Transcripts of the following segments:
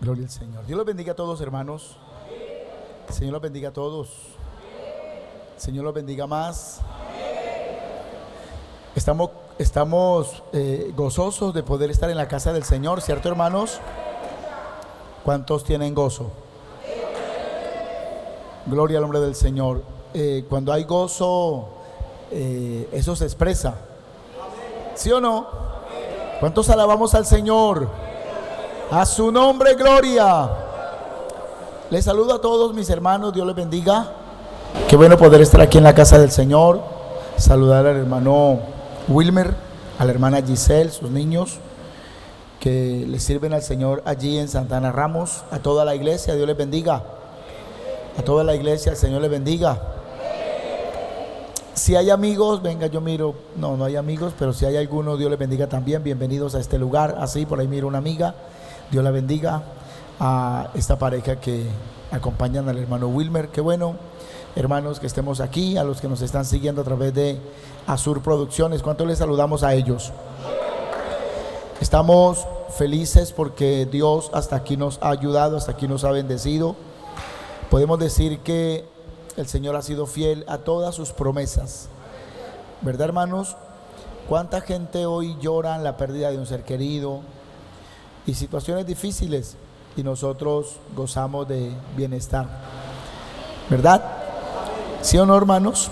Gloria al Señor. Dios los bendiga a todos, hermanos. El Señor los bendiga a todos. El Señor los bendiga más. Estamos gozosos de poder estar en la casa del Señor, ¿cierto, hermanos? ¿Cuántos tienen gozo? Gloria al nombre del Señor. Cuando hay gozo, eso se expresa, ¿sí o no? ¿Cuántos alabamos al Señor? A su nombre, gloria. Les saludo a todos mis hermanos, Dios les bendiga. Qué bueno poder estar aquí en la casa del Señor. Saludar al hermano Wilmer, a la hermana Giselle, sus niños que le sirven al Señor allí en Santana Ramos. A toda la iglesia, Dios les bendiga. A toda la iglesia, el Señor les bendiga. Si hay amigos, venga, yo miro. No hay amigos, pero si hay alguno, Dios les bendiga también. Bienvenidos a este lugar. Así, por ahí miro una amiga. Dios la bendiga. A esta pareja que acompañan al hermano Wilmer. Qué bueno, hermanos, que estemos aquí. A los que nos están siguiendo a través de Azur Producciones, ¿cuánto les saludamos a ellos? Estamos felices porque Dios hasta aquí nos ha ayudado, hasta aquí nos ha bendecido. Podemos decir que el Señor ha sido fiel a todas sus promesas, ¿verdad, hermanos? ¿Cuánta gente hoy llora en la pérdida de un ser querido y situaciones difíciles, y nosotros gozamos de bienestar, ¿verdad? ¿Sí o no, hermanos?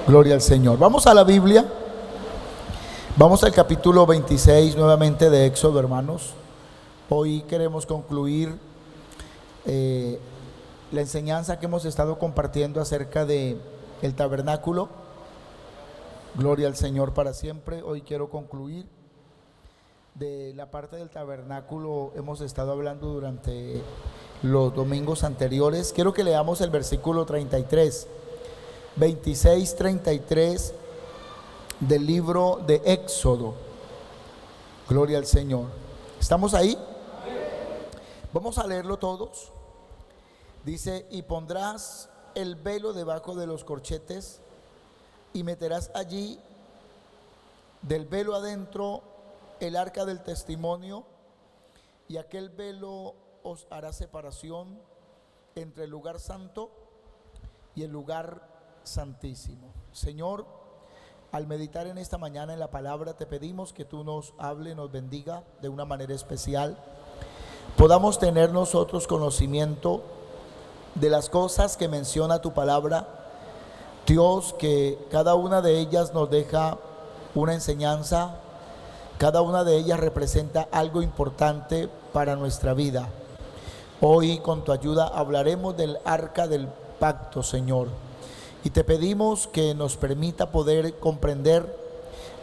Gloria al Señor. Vamos a la Biblia. Vamos al capítulo 26 nuevamente de Éxodo, hermanos. Hoy queremos concluir la enseñanza que hemos estado compartiendo acerca de el tabernáculo. Gloria al Señor para siempre. Hoy quiero concluir de la parte del tabernáculo. Hemos estado hablando durante los domingos anteriores. Quiero que leamos el versículo 33, 26, 33 del libro de Éxodo. Gloria al Señor. ¿Estamos ahí? Vamos a leerlo todos. Dice: y pondrás el velo debajo de los corchetes y meterás allí del velo adentro el arca del testimonio, y aquel velo os hará separación entre el lugar santo y el lugar santísimo. Señor, al meditar en esta mañana en la palabra, te pedimos que tú nos hable, nos bendiga de una manera especial. Podamos tener nosotros conocimiento de las cosas que menciona tu palabra, Dios, que cada una de ellas nos deja una enseñanza, cada una de ellas representa algo importante para nuestra vida. Hoy con tu ayuda hablaremos del arca del pacto, Señor, y te pedimos que nos permita poder comprender.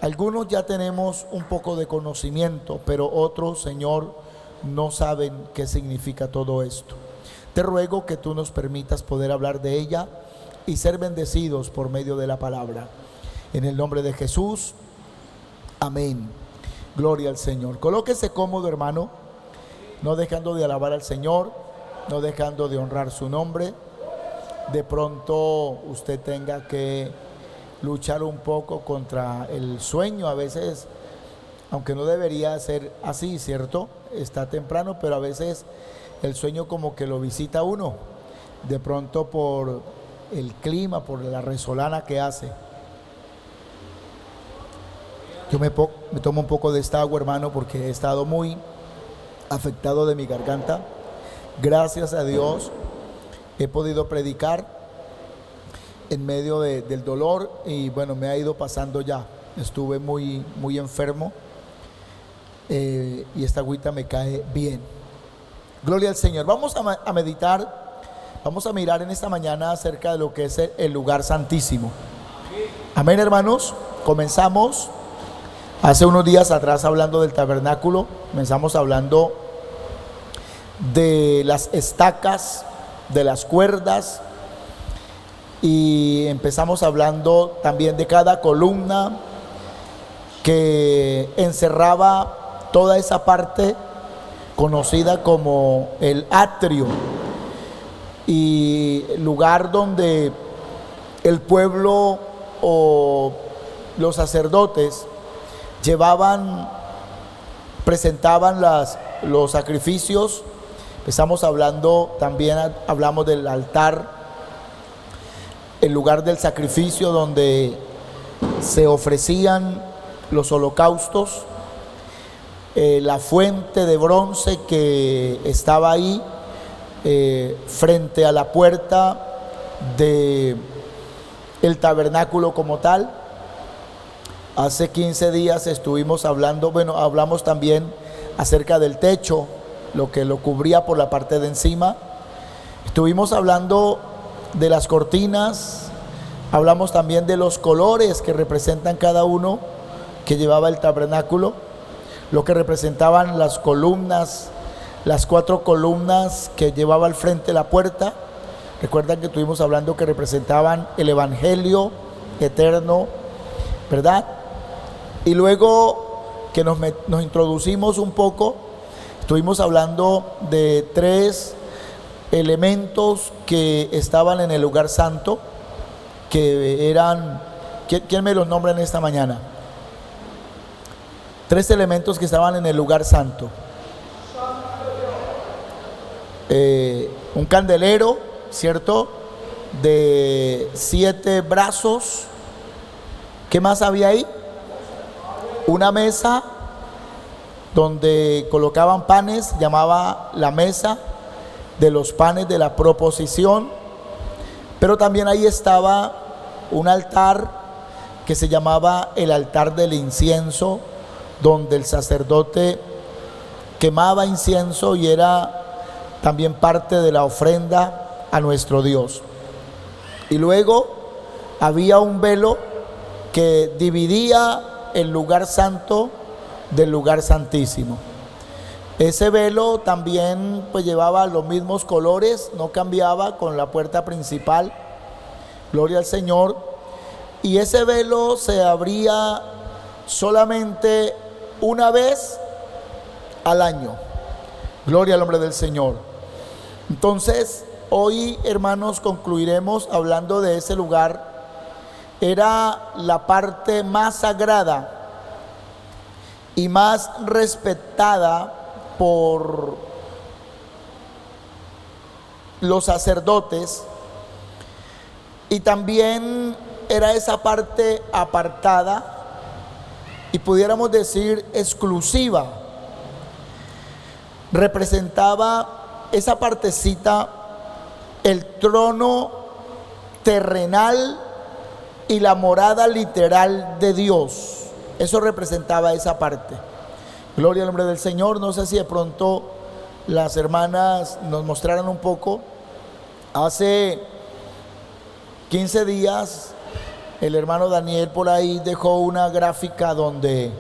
Algunos ya tenemos un poco de conocimiento, pero otros, Señor, no saben qué significa todo esto. Te ruego que tú nos permitas poder hablar de ella y ser bendecidos por medio de la palabra. En el nombre de Jesús, amén. Gloria al Señor. Colóquese cómodo, hermano, no dejando de alabar al Señor, no dejando de honrar su nombre. De pronto usted tenga que luchar un poco contra el sueño a veces, aunque no debería ser así, ¿cierto? Está temprano, pero a veces el sueño como que lo visita a uno, de pronto por el clima, por la resolana que hace. Yo me tomo un poco de esta agua, hermano, porque he estado muy afectado de mi garganta. Gracias a Dios he podido predicar en medio del dolor, y bueno, me ha ido pasando ya. Estuve muy enfermo, y esta agüita me cae bien. Gloria al Señor. Vamos a meditar, vamos a mirar en esta mañana acerca de lo que es el lugar santísimo. Amén, hermanos. Comenzamos hace unos días atrás hablando del tabernáculo. Comenzamos hablando de las estacas, de las cuerdas, y empezamos hablando también de cada columna que encerraba toda esa parte conocida como el atrio, y lugar donde el pueblo o los sacerdotes presentaban los sacrificios Estamos hablando, también hablamos del altar, el lugar del sacrificio donde se ofrecían los holocaustos, la fuente de bronce que estaba ahí frente a la puerta del tabernáculo como tal. Hace 15 días estuvimos hablando, hablamos también acerca del techo, lo que lo cubría por la parte de encima. Estuvimos hablando de las cortinas, hablamos también de los colores que representan cada uno que llevaba el tabernáculo, lo que representaban las columnas, las 4 columnas que llevaba al frente de la puerta. Recuerdan que estuvimos hablando que representaban el evangelio eterno, ¿verdad? Y luego que nos introducimos un poco, estuvimos hablando de 3 elementos que estaban en el lugar santo, que eran, ¿quién me los nombra en esta mañana? 3 elementos que estaban en el lugar santo. Un candelero, ¿cierto? De 7 brazos. ¿Qué más había ahí? Una mesa donde colocaban panes, llamaba la mesa de los panes de la proposición. Pero también ahí estaba un altar que se llamaba el altar del incienso, donde el sacerdote quemaba incienso y era también parte de la ofrenda a nuestro Dios. Y luego había un velo que dividía el lugar santo del lugar santísimo. Ese velo también pues llevaba los mismos colores, no cambiaba con la puerta principal, gloria al Señor. Y ese velo se abría solamente una vez al año, gloria al nombre del Señor. Entonces hoy, hermanos, concluiremos hablando de ese lugar. Era la parte más sagrada y más respetada por los sacerdotes, y también era esa parte apartada y pudiéramos decir exclusiva. Representaba esa partecita el trono terrenal y la morada literal de Dios. Eso representaba esa parte. Gloria al nombre del Señor. No sé si de pronto las hermanas nos mostraran un poco. Hace 15 días el hermano Daniel por ahí dejó una gráfica donde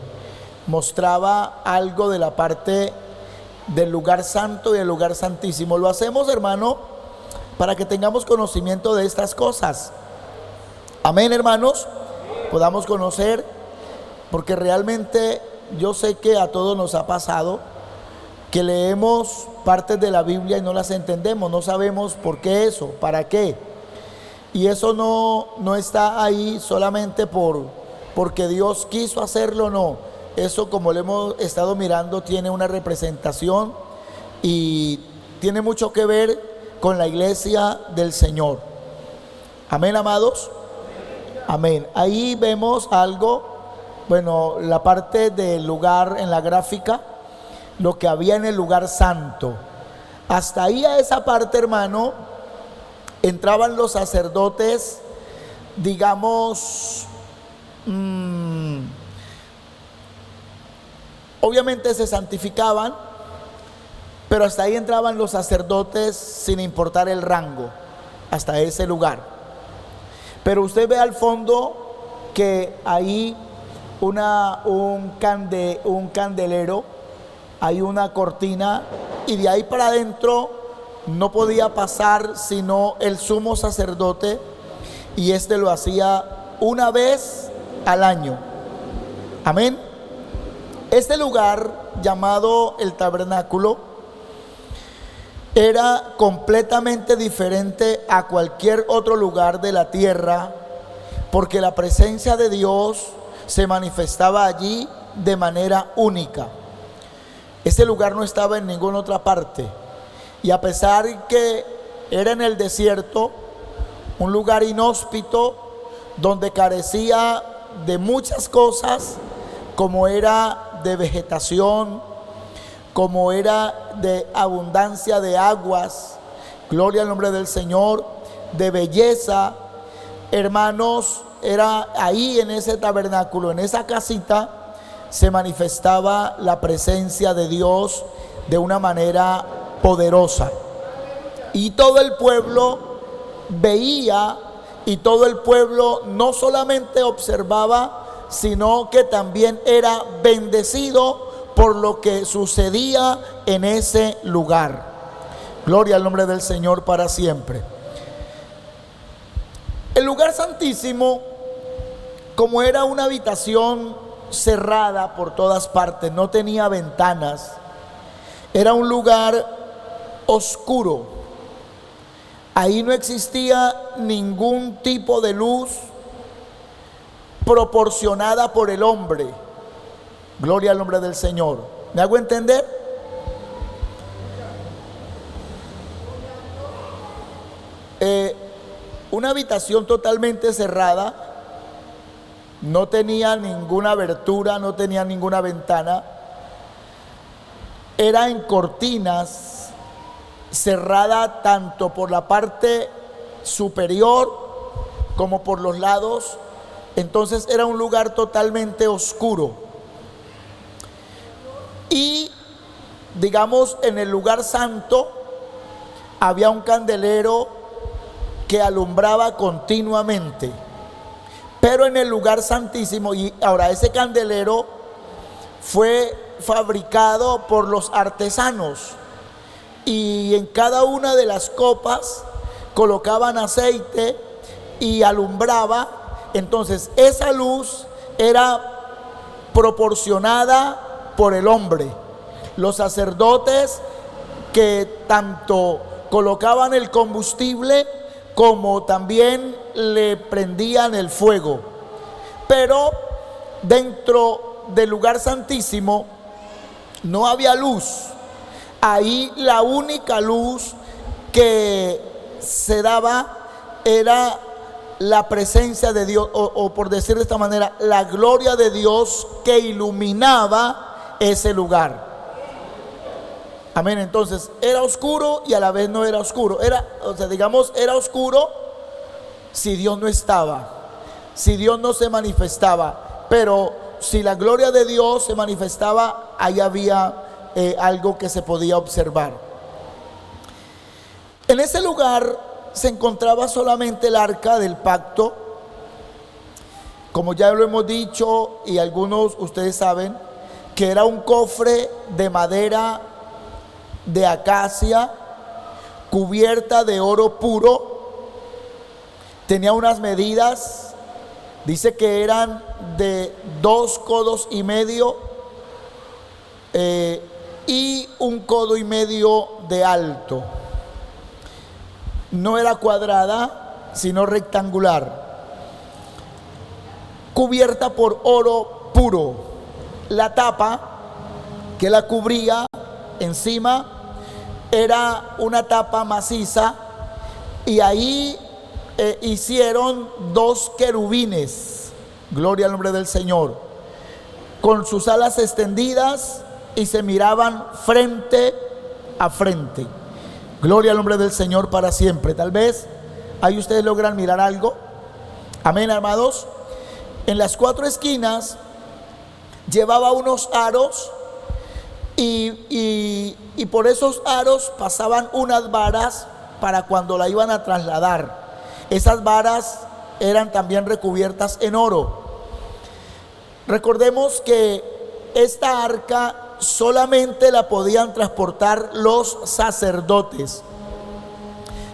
mostraba algo de la parte del lugar santo y el lugar santísimo. Lo hacemos, hermano, para que tengamos conocimiento de estas cosas. Amén, hermanos. Podamos conocer, porque realmente yo sé que a todos nos ha pasado que leemos partes de la Biblia y no las entendemos, no sabemos por qué eso, para qué. Y eso no está ahí solamente porque Dios quiso hacerlo, no. Eso, como lo hemos estado mirando, tiene una representación y tiene mucho que ver con la iglesia del Señor. Amén, amados. Amén. Ahí vemos algo, la parte del lugar en la gráfica, lo que había en el lugar santo. Hasta ahí, a esa parte, hermano, entraban los sacerdotes, digamos, obviamente se santificaban, pero hasta ahí entraban los sacerdotes sin importar el rango, hasta ese lugar. Pero usted ve al fondo que ahí un candelero, hay una cortina, y de ahí para adentro no podía pasar sino el sumo sacerdote, y este lo hacía una vez al año. Amén. Este lugar llamado el tabernáculo era completamente diferente a cualquier otro lugar de la tierra, porque la presencia de Dios se manifestaba allí de manera única. Ese lugar no estaba en ninguna otra parte. Y a pesar que era en el desierto, un lugar inhóspito, donde carecía de muchas cosas, como era de vegetación, como era de abundancia de aguas, gloria al nombre del Señor, de belleza, hermanos, era ahí en ese tabernáculo, en esa casita, se manifestaba la presencia de Dios de una manera poderosa. Y todo el pueblo veía, y todo el pueblo no solamente observaba, sino que también era bendecido por lo que sucedía en ese lugar. Gloria al nombre del Señor para siempre. El lugar santísimo, como era una habitación cerrada por todas partes, no tenía ventanas, era un lugar oscuro. Ahí no existía ningún tipo de luz proporcionada por el hombre. Gloria al nombre del Señor. ¿Me hago entender? Una habitación totalmente cerrada, no tenía ninguna abertura, no tenía ninguna ventana, era en cortinas, cerrada tanto por la parte superior como por los lados. Entonces era un lugar totalmente oscuro. Y digamos, en el lugar santo había un candelero que alumbraba continuamente. Pero en el lugar santísimo, y ahora ese candelero fue fabricado por los artesanos, y en cada una de las copas colocaban aceite y alumbraba. Entonces esa luz era proporcionada por el hombre. Los sacerdotes, que tanto colocaban el combustible como también le prendían el fuego. Pero dentro del lugar santísimo no había luz. Ahí la única luz que se daba era la presencia de Dios, o por decir de esta manera, la gloria de Dios que iluminaba ese lugar. Amén. Entonces era oscuro y a la vez no era oscuro. Era oscuro si Dios no estaba, si Dios no se manifestaba. Pero si la gloria de Dios se manifestaba, ahí había algo que se podía observar. En ese lugar se encontraba solamente el arca del pacto, como ya lo hemos dicho, y algunos ustedes saben que era un cofre de madera de acacia cubierta de oro puro. Tenía unas medidas, dice que eran de 2 codos y medio y 1 codo y medio de alto. No era cuadrada, sino rectangular, cubierta por oro puro. La tapa que la cubría encima era una tapa maciza, y ahí hicieron 2 querubines, gloria al nombre del Señor, con sus alas extendidas, y se miraban frente a frente. Gloria al nombre del Señor para siempre. Tal vez ahí ustedes logran mirar algo. Amén, amados. En las 4 esquinas llevaba unos aros, y por esos aros pasaban unas varas para cuando la iban a trasladar. Esas varas eran también recubiertas en oro. Recordemos que esta arca solamente la podían transportar los sacerdotes.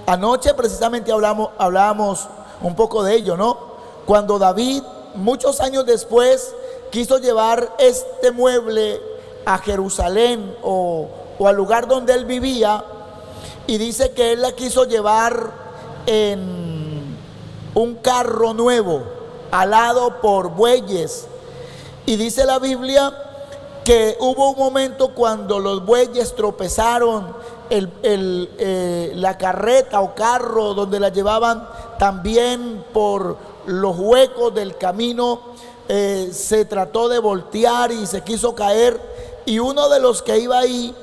Anoche precisamente hablábamos un poco de ello, ¿no? Cuando David, muchos años después, quiso llevar este mueble a Jerusalén o al lugar donde él vivía, y dice que él la quiso llevar en un carro nuevo, alado por bueyes, y dice la Biblia que hubo un momento cuando los bueyes tropezaron, la carreta o carro donde la llevaban también por los huecos del camino, se trató de voltear y se quiso caer, y uno de los que iba ahí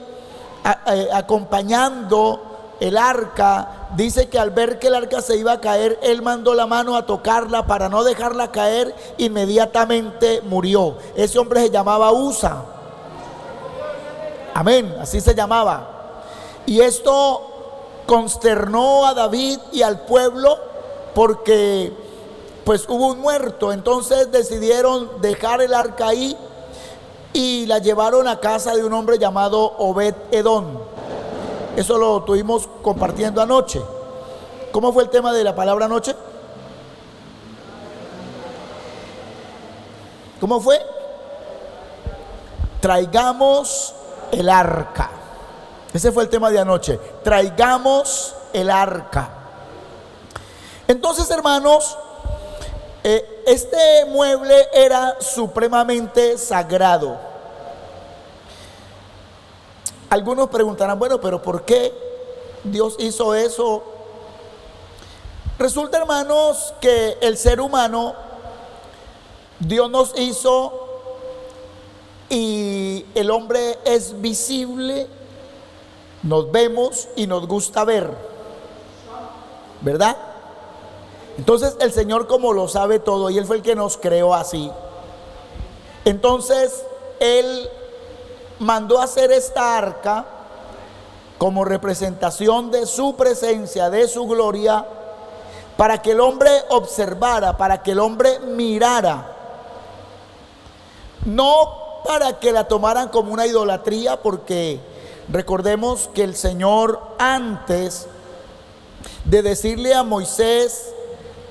acompañando el arca, dice que al ver que el arca se iba a caer, él mandó la mano a tocarla para no dejarla caer, inmediatamente murió. Ese hombre se llamaba Usa. Amén, así se llamaba. Y esto consternó a David y al pueblo, porque pues hubo un muerto. Entonces decidieron dejar el arca ahí y la llevaron a casa de un hombre llamado Obed Edom. Eso lo tuvimos compartiendo anoche. ¿Cómo fue el tema de la palabra anoche? ¿Cómo fue? Traigamos el arca. Ese fue el tema de anoche. Traigamos el arca. Entonces, hermanos, este mueble era supremamente sagrado. Algunos preguntarán, bueno, pero ¿por qué Dios hizo eso? Resulta, hermanos, que el ser humano, Dios nos hizo, y el hombre es visible, nos vemos y nos gusta ver, ¿verdad? Entonces el Señor, como lo sabe todo, y Él fue el que nos creó así, entonces Él mandó hacer esta arca como representación de su presencia, de su gloria, para que el hombre observara, para que el hombre mirara, no para que la tomaran como una idolatría, porque recordemos que el Señor, antes de decirle a Moisés,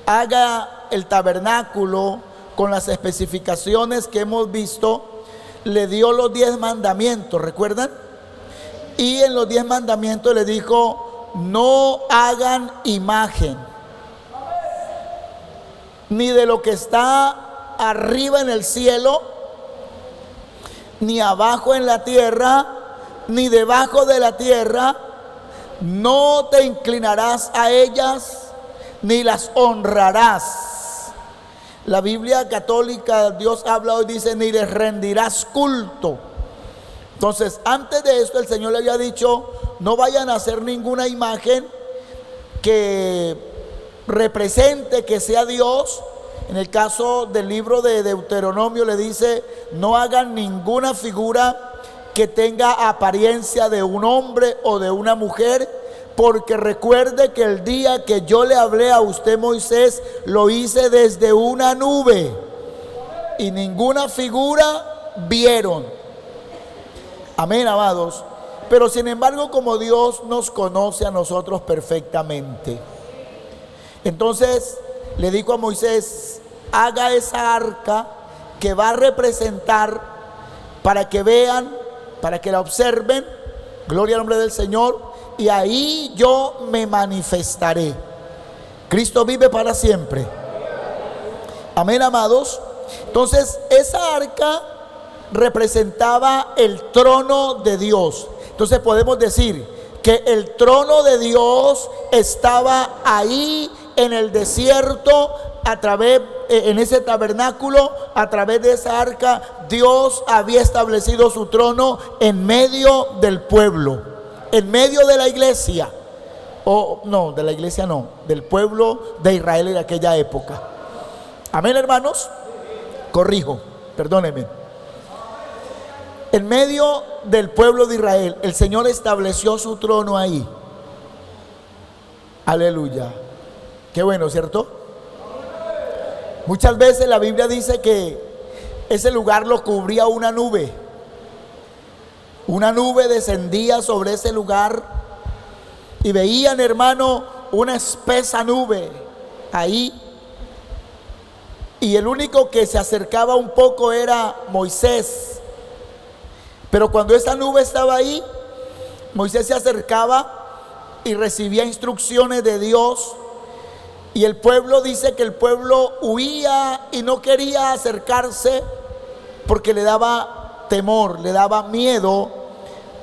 haga el tabernáculo con las especificaciones que hemos visto, le dio los 10 mandamientos, ¿recuerdan? Y en los 10 mandamientos le dijo: no hagan imagen, ni de lo que está arriba en el cielo, ni abajo en la tierra, ni debajo de la tierra. No te inclinarás a ellas, ni las honrarás. La Biblia católica, Dios habla hoy, dice: ni les rendirás culto. Entonces, antes de esto, el Señor le había dicho: no vayan a hacer ninguna imagen que represente que sea Dios. En el caso del libro de Deuteronomio le dice: no hagan ninguna figura que tenga apariencia de un hombre o de una mujer, porque recuerde que el día que yo le hablé a usted, Moisés, lo hice desde una nube y ninguna figura vieron. Amén, amados. Pero sin embargo, como Dios nos conoce a nosotros perfectamente, entonces le dijo a Moisés: haga esa arca que va a representar, para que vean, para que la observen, gloria al nombre del Señor, y ahí yo me manifestaré. Cristo vive para siempre. Amén, amados. Entonces esa arca representaba el trono de Dios. Entonces podemos decir que el trono de Dios estaba ahí en el desierto, a través, en ese tabernáculo, a través de esa arca. Dios había establecido su trono en medio del pueblo, en medio de la iglesia, o no, de la iglesia no, del pueblo de Israel en aquella época. Amén, hermanos. Corrijo, perdónenme. En medio del pueblo de Israel, el Señor estableció su trono ahí. Aleluya. Qué bueno, ¿cierto? Muchas veces la Biblia dice que ese lugar lo cubría una nube. Una nube descendía sobre ese lugar y veían, hermano, una espesa nube ahí. Y el único que se acercaba un poco era Moisés. Pero cuando esa nube estaba ahí, Moisés se acercaba y recibía instrucciones de Dios. Y el pueblo, dice que el pueblo huía y no quería acercarse porque le daba temor, le daba miedo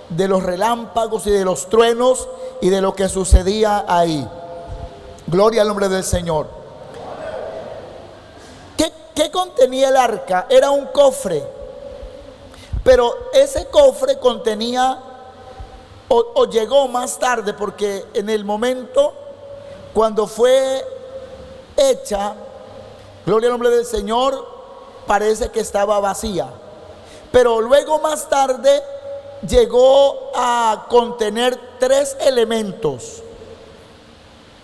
de los relámpagos y de los truenos y de lo que sucedía ahí. Gloria al nombre del Señor. ¿Qué contenía el arca? Era un cofre, pero ese cofre contenía, o llegó más tarde, porque en el momento cuando fue hecha, gloria al nombre del Señor, parece que estaba vacía, pero luego más tarde llegó a contener 3 elementos.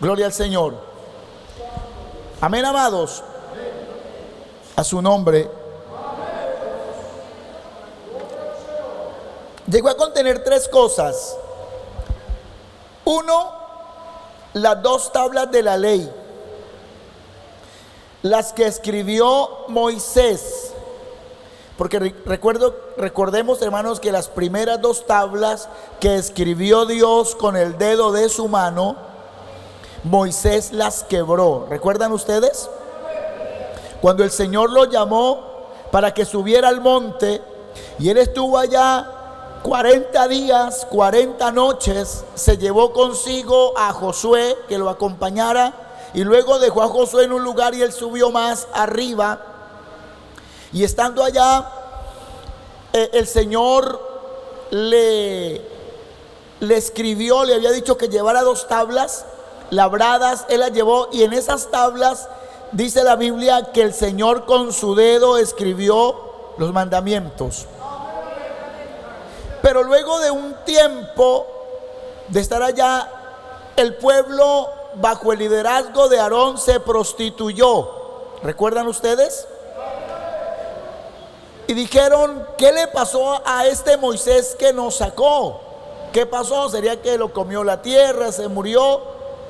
Gloria al Señor. Amén, amados. A su nombre. Llegó a contener 3 cosas. 1, las 2 tablas de la ley, las que escribió Moisés. Porque recordemos, hermanos, que las primeras 2 tablas que escribió Dios con el dedo de su mano, Moisés las quebró. ¿Recuerdan ustedes? Cuando el Señor lo llamó para que subiera al monte, y él estuvo allá 40 días, 40 noches, se llevó consigo a Josué que lo acompañara, y luego dejó a Josué en un lugar y él subió más arriba. Y estando allá, el Señor le escribió, le había dicho que llevara 2 tablas labradas, él las llevó, y en esas tablas dice la Biblia que el Señor con su dedo escribió los mandamientos. Pero luego de un tiempo de estar allá, el pueblo bajo el liderazgo de Aarón se prostituyó. ¿Recuerdan ustedes? Y dijeron: ¿qué le pasó a este Moisés que nos sacó? ¿Qué pasó? ¿Sería que lo comió la tierra? ¿Se murió?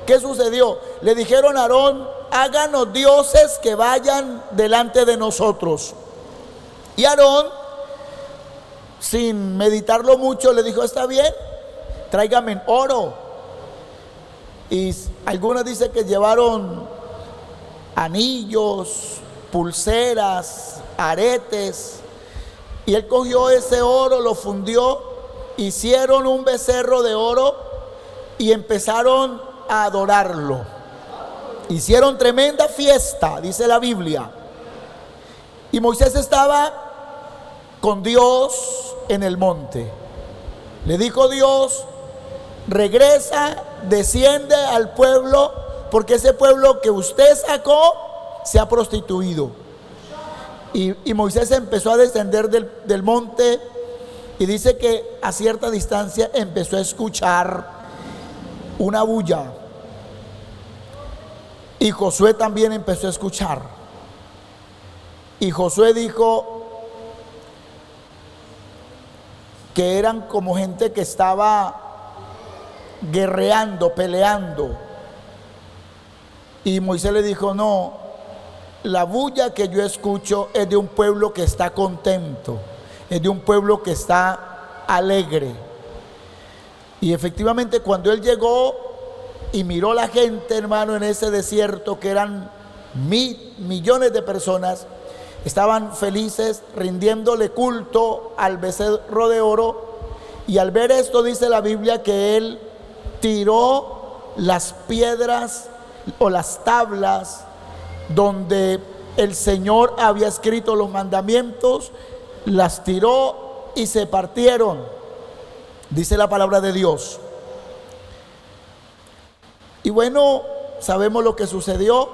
¿Qué sucedió? Le dijeron a Aarón: háganos dioses que vayan delante de nosotros. Y Aarón, sin meditarlo mucho, le dijo: está bien, tráigame oro. Y algunos dicen que llevaron anillos, pulseras, aretes. Y él cogió ese oro, lo fundió, hicieron un becerro de oro y empezaron a adorarlo. Hicieron tremenda fiesta, dice la Biblia. Y Moisés estaba con Dios en el monte. Le dijo Dios: regresa, desciende al pueblo, porque ese pueblo que usted sacó se ha prostituido. Y Moisés empezó a descender del monte, y dice que a cierta distancia empezó a escuchar una bulla. Y Josué también empezó a escuchar. Y Josué dijo que eran como gente que estaba guerreando, peleando. Y Moisés le dijo: no, la bulla que yo escucho es de un pueblo que está contento, es de un pueblo que está alegre. Y efectivamente, cuando él llegó y miró la gente, hermano, en ese desierto, que eran millones de personas, estaban felices rindiéndole culto al becerro de oro. Y al ver esto, dice la Biblia que él tiró las piedras o las tablas donde el Señor había escrito los mandamientos, las tiró y se partieron, dice la palabra de Dios. Y bueno, sabemos lo que sucedió.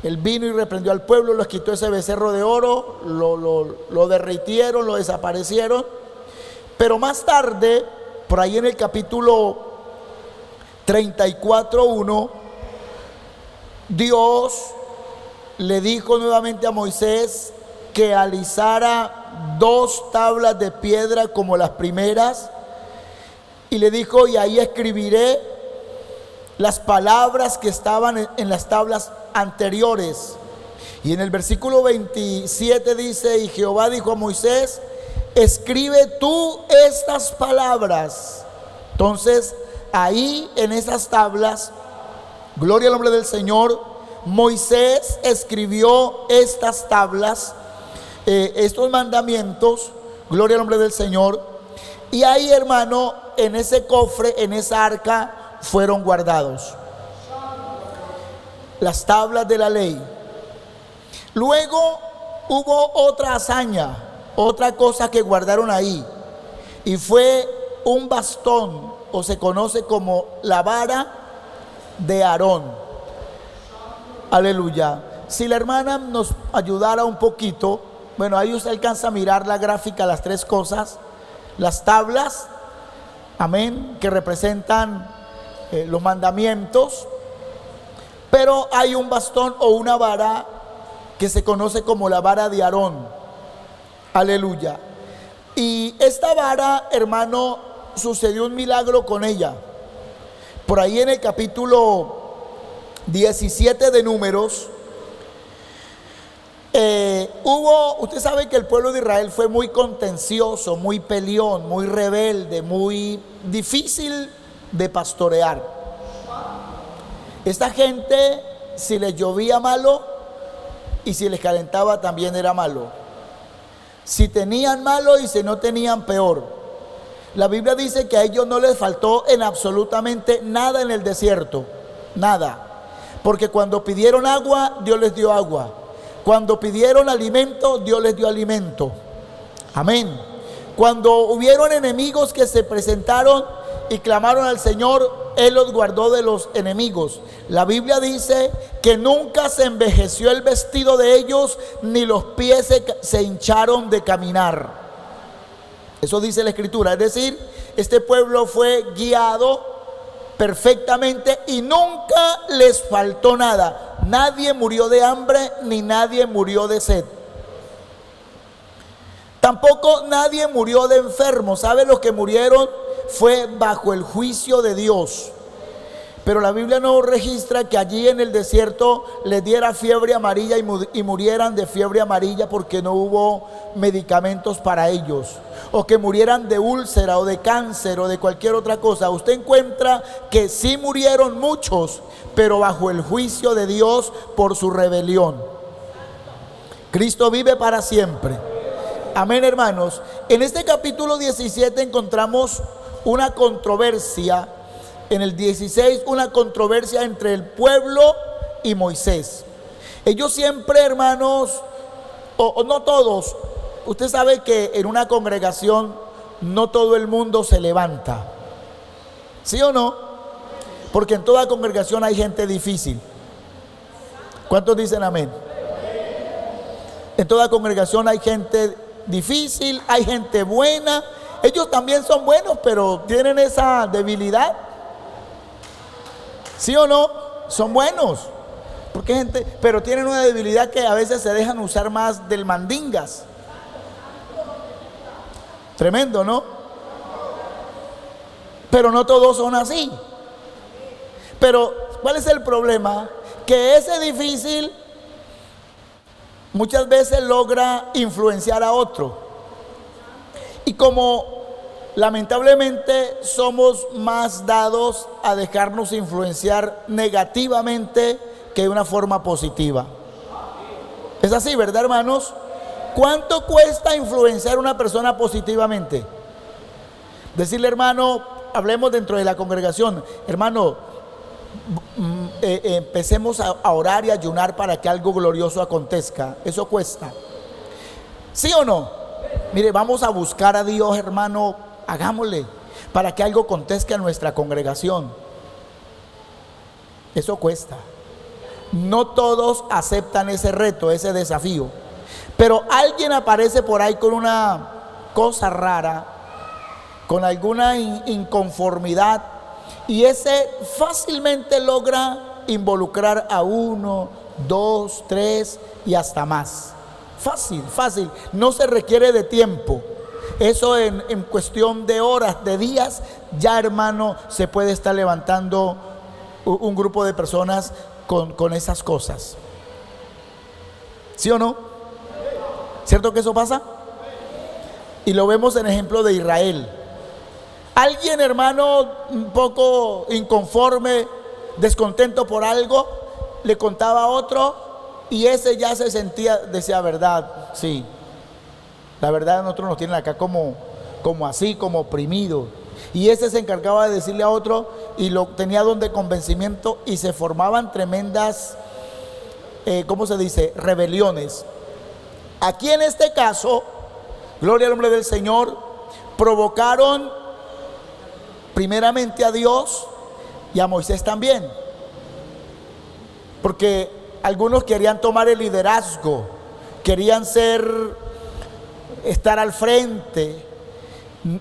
Él vino y reprendió al pueblo, les quitó ese becerro de oro, lo derritieron, lo desaparecieron. Pero más tarde, por ahí en el capítulo 34:1, Dios le dijo nuevamente a Moisés que alisara 2 tablas de piedra como las primeras, y le dijo: y ahí escribiré las palabras que estaban en las tablas anteriores. Y en el versículo 27 dice: y Jehová dijo a Moisés: escribe tú estas palabras. Entonces ahí en esas tablas, gloria al nombre del Señor, Moisés escribió estas tablas, estos mandamientos, Gloria al nombre del Señor. Y ahí, hermano, en ese cofre, en esa arca, fueron guardados las tablas de la ley. Luego hubo otra hazaña, otra cosa que guardaron ahí, y fue un bastón, o se conoce como la vara de Aarón. Aleluya. Si la hermana nos ayudara un poquito, bueno, ahí usted alcanza a mirar la gráfica, las tres cosas, las tablas, amén, que representan los mandamientos, pero hay un bastón o una vara que se conoce como la vara de Aarón. Aleluya. Y esta vara, hermano, sucedió un milagro con ella. Por ahí en el capítulo 17 de Números, usted sabe que el pueblo de Israel fue muy contencioso, muy peleón, muy rebelde, muy difícil de pastorear. Esta gente, si les llovía malo y si les calentaba también era malo. Si tenían malo y si no tenían peor. La Biblia dice que a ellos no les faltó en absolutamente nada en el desierto, nada. Porque cuando pidieron agua, Dios les dio agua. Cuando pidieron alimento, Dios les dio alimento. Amén. Cuando hubieron enemigos que se presentaron y clamaron al Señor, Él los guardó de los enemigos. La Biblia dice que nunca se envejeció el vestido de ellos, ni los pies se hincharon de caminar. Eso dice la Escritura. Es decir, este pueblo fue guiado perfectamente y nunca les faltó nada. Nadie murió de hambre ni nadie murió de sed. Tampoco nadie murió de enfermo. ¿Sabe? Los que murieron fue bajo el juicio de Dios. Pero la Biblia no registra que allí en el desierto les diera fiebre amarilla y murieran de fiebre amarilla porque no hubo medicamentos para ellos, o que murieran de úlcera o de cáncer o de cualquier otra cosa. Usted encuentra que sí murieron muchos, pero bajo el juicio de Dios por su rebelión. Cristo vive para siempre. Amén, hermanos. En este capítulo 17 encontramos una controversia. En el 16, una controversia entre el pueblo y Moisés. Ellos siempre, hermanos, o no todos, usted sabe que en una congregación no todo el mundo se levanta. ¿Sí o no? Porque en toda congregación hay gente difícil. ¿Cuántos dicen amén? En toda congregación hay gente difícil, hay gente buena. Ellos también son buenos, pero tienen esa debilidad. ¿Sí o no? Son buenos. Porque gente, pero tienen una debilidad que a veces se dejan usar más del mandingas. Tremendo, ¿no? Pero no todos son así. Pero, ¿cuál es el problema? Que ese difícil muchas veces logra influenciar a otro. Y como lamentablemente somos más dados a dejarnos influenciar negativamente que de una forma positiva. Es así, ¿verdad, hermanos? ¿Cuánto cuesta influenciar a una persona positivamente? Decirle, hermano, hablemos dentro de la congregación, hermano, empecemos a orar y ayunar para que algo glorioso acontezca. Eso cuesta. ¿Sí o no? Mire, vamos a buscar a Dios, hermano. Hagámosle para que algo acontezca en nuestra congregación. Eso cuesta. No todos aceptan ese reto, ese desafío. Pero alguien aparece por ahí con una cosa rara, con alguna inconformidad, y ese fácilmente logra involucrar a 1, 2, 3 y hasta más. Fácil, fácil. No se requiere de tiempo. Eso en cuestión de horas, de días, ya, hermano, se puede estar levantando un grupo de personas con esas cosas. ¿Sí o no? ¿Cierto que eso pasa? Y lo vemos en ejemplo de Israel. Alguien, hermano, un poco inconforme, descontento por algo, le contaba a otro y ese ya se sentía, decía, verdad, sí. La verdad, nosotros nos tienen acá como así, como oprimidos. Y ese se encargaba de decirle a otro y lo tenía don de convencimiento, y se formaban tremendas, ¿cómo se dice?, rebeliones. Aquí en este caso, gloria al nombre del Señor, provocaron primeramente a Dios y a Moisés también, porque algunos querían tomar el liderazgo, querían estar al frente.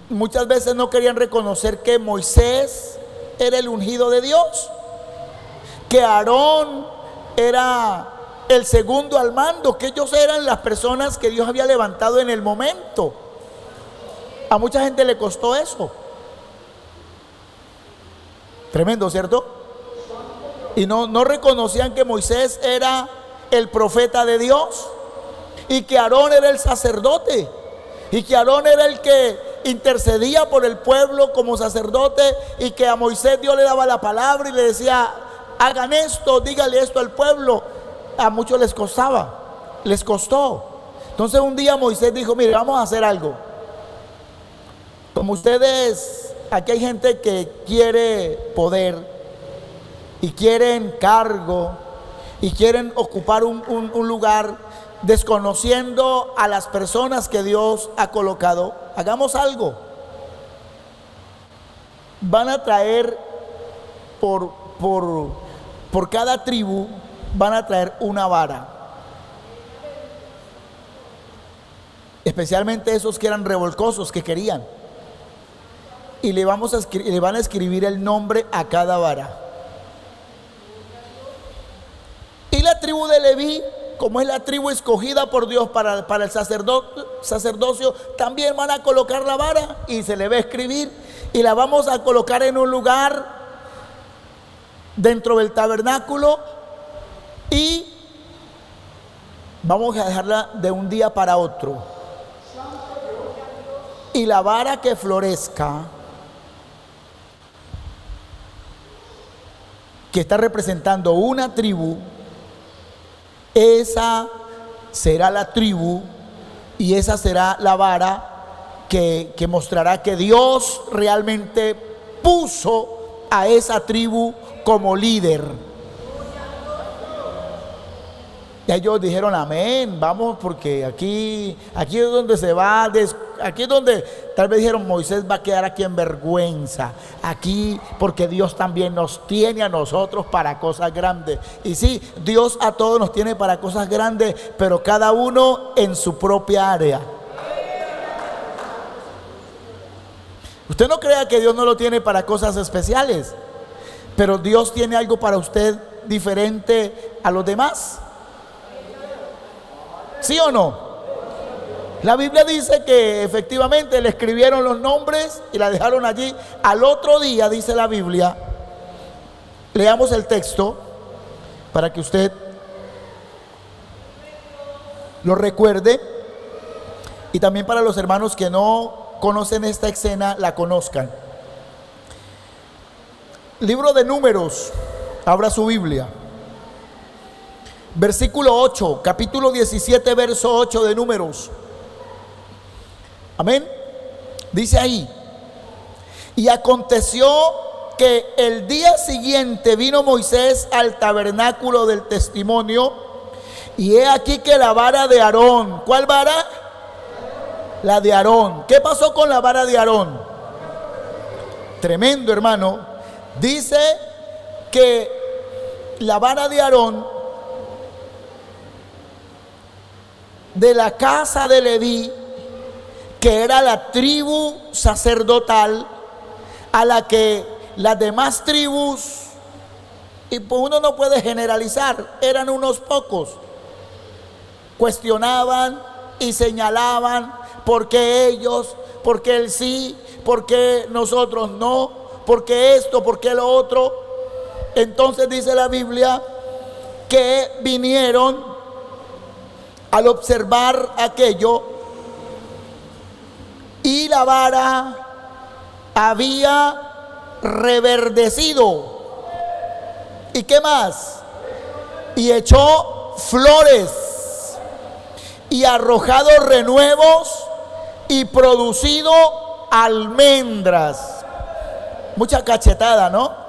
Muchas veces no querían reconocer que Moisés era el ungido de Dios, que Aarón era el segundo al mando, que ellos eran las personas que Dios había levantado en el momento. A mucha gente le costó eso. Tremendo, ¿cierto? Y no reconocían que Moisés era el profeta de Dios, y que Aarón era el sacerdote, y que Aarón era el que intercedía por el pueblo como sacerdote, y que a Moisés Dios le daba la palabra y le decía: hagan esto, dígale esto al pueblo. A muchos les costó. Entonces un día Moisés dijo: mire, vamos a hacer algo. Como ustedes, aquí hay gente que quiere poder y quieren cargo y quieren ocupar un lugar, desconociendo a las personas que Dios ha colocado. Hagamos algo. Van a traer por cada tribu, van a traer una vara, especialmente esos que eran revolcosos, que querían, y le van a escribir el nombre a cada vara. Y la tribu de Leví, como es la tribu escogida por Dios para el sacerdocio, también van a colocar la vara y se le va a escribir, y la vamos a colocar en un lugar dentro del tabernáculo, y vamos a dejarla de un día para otro. Y la vara que florezca, que está representando una tribu, esa será la tribu, y esa será la vara que mostrará que Dios realmente puso a esa tribu como líder. Y ellos dijeron: amén, vamos, porque aquí es donde se va, aquí es donde tal vez dijeron: Moisés va a quedar aquí en vergüenza, aquí, porque Dios también nos tiene a nosotros para cosas grandes. Y sí, Dios a todos nos tiene para cosas grandes, pero cada uno en su propia área. Usted no crea que Dios no lo tiene para cosas especiales, pero Dios tiene algo para usted diferente a los demás. ¿Sí o no? La Biblia dice que efectivamente le escribieron los nombres y la dejaron allí. Al otro día, dice la Biblia, leamos el texto para que usted lo recuerde, y también para los hermanos que no conocen esta escena, la conozcan. Libro de Números, abra su Biblia. Versículo 8, capítulo 17, verso 8 de Números. Amén. Dice ahí: y aconteció que el día siguiente vino Moisés al tabernáculo del testimonio, y he aquí que la vara de Aarón. ¿Cuál vara? La de Aarón. ¿Qué pasó con la vara de Aarón? Tremendo, hermano. Dice que la vara de Aarón, de la casa de Leví, que era la tribu sacerdotal, a la que las demás tribus, y pues uno no puede generalizar, eran unos pocos, cuestionaban y señalaban: ¿por qué ellos? ¿Por qué él sí? ¿Por qué nosotros no? ¿Por qué esto? ¿Por qué lo otro? Entonces dice la Biblia que vinieron al observar aquello, y la vara había reverdecido. ¿Y qué más? Y echó flores y arrojado renuevos y producido almendras. Mucha cachetada, ¿no?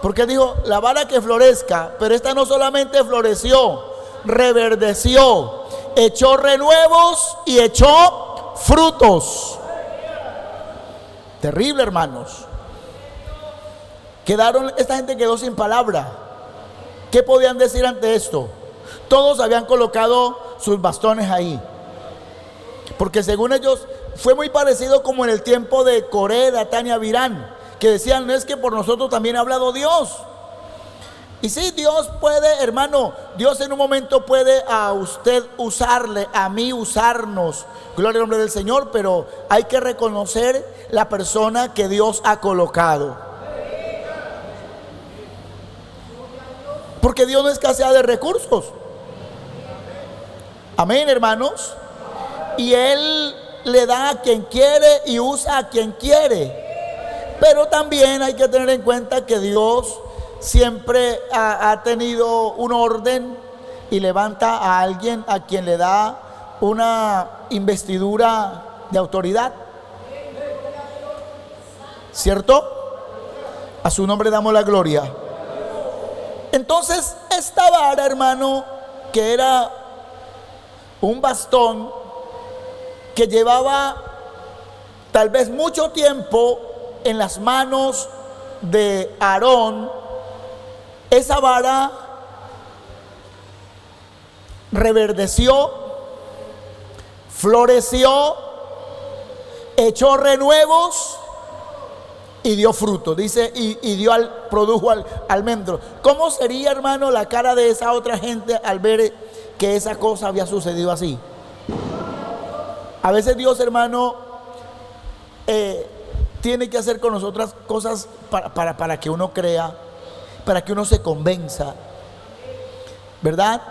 Porque dijo, la vara que florezca, pero esta no solamente floreció, reverdeció, echó renuevos y echó frutos. Terrible, hermanos. Esta gente quedó sin palabra. ¿Qué podían decir ante esto? Todos habían colocado sus bastones ahí, porque según ellos fue muy parecido como en el tiempo de Coré, Datán y Abirán, que decían, no es que por nosotros también ha hablado Dios. Y sí, Dios puede, hermano, Dios en un momento puede a usted usarle, a mí usarnos, gloria al nombre del Señor, pero hay que reconocer la persona que Dios ha colocado, porque Dios no escasea de recursos. Amén, hermanos. Y Él le da a quien quiere y usa a quien quiere. Pero también hay que tener en cuenta que Dios siempre ha tenido un orden y levanta a alguien a quien le da una investidura de autoridad. ¿Cierto? A su nombre damos la gloria. Entonces, esta vara, hermano, que era un bastón que llevaba tal vez mucho tiempo en las manos de Aarón, esa vara reverdeció, floreció, echó renuevos y dio fruto. Dice, produjo almendros. ¿Cómo sería, hermano, la cara de esa otra gente al ver que esa cosa había sucedido así? A veces Dios, hermano, tiene que hacer con nosotras cosas para que uno crea, para que uno se convenza, ¿verdad?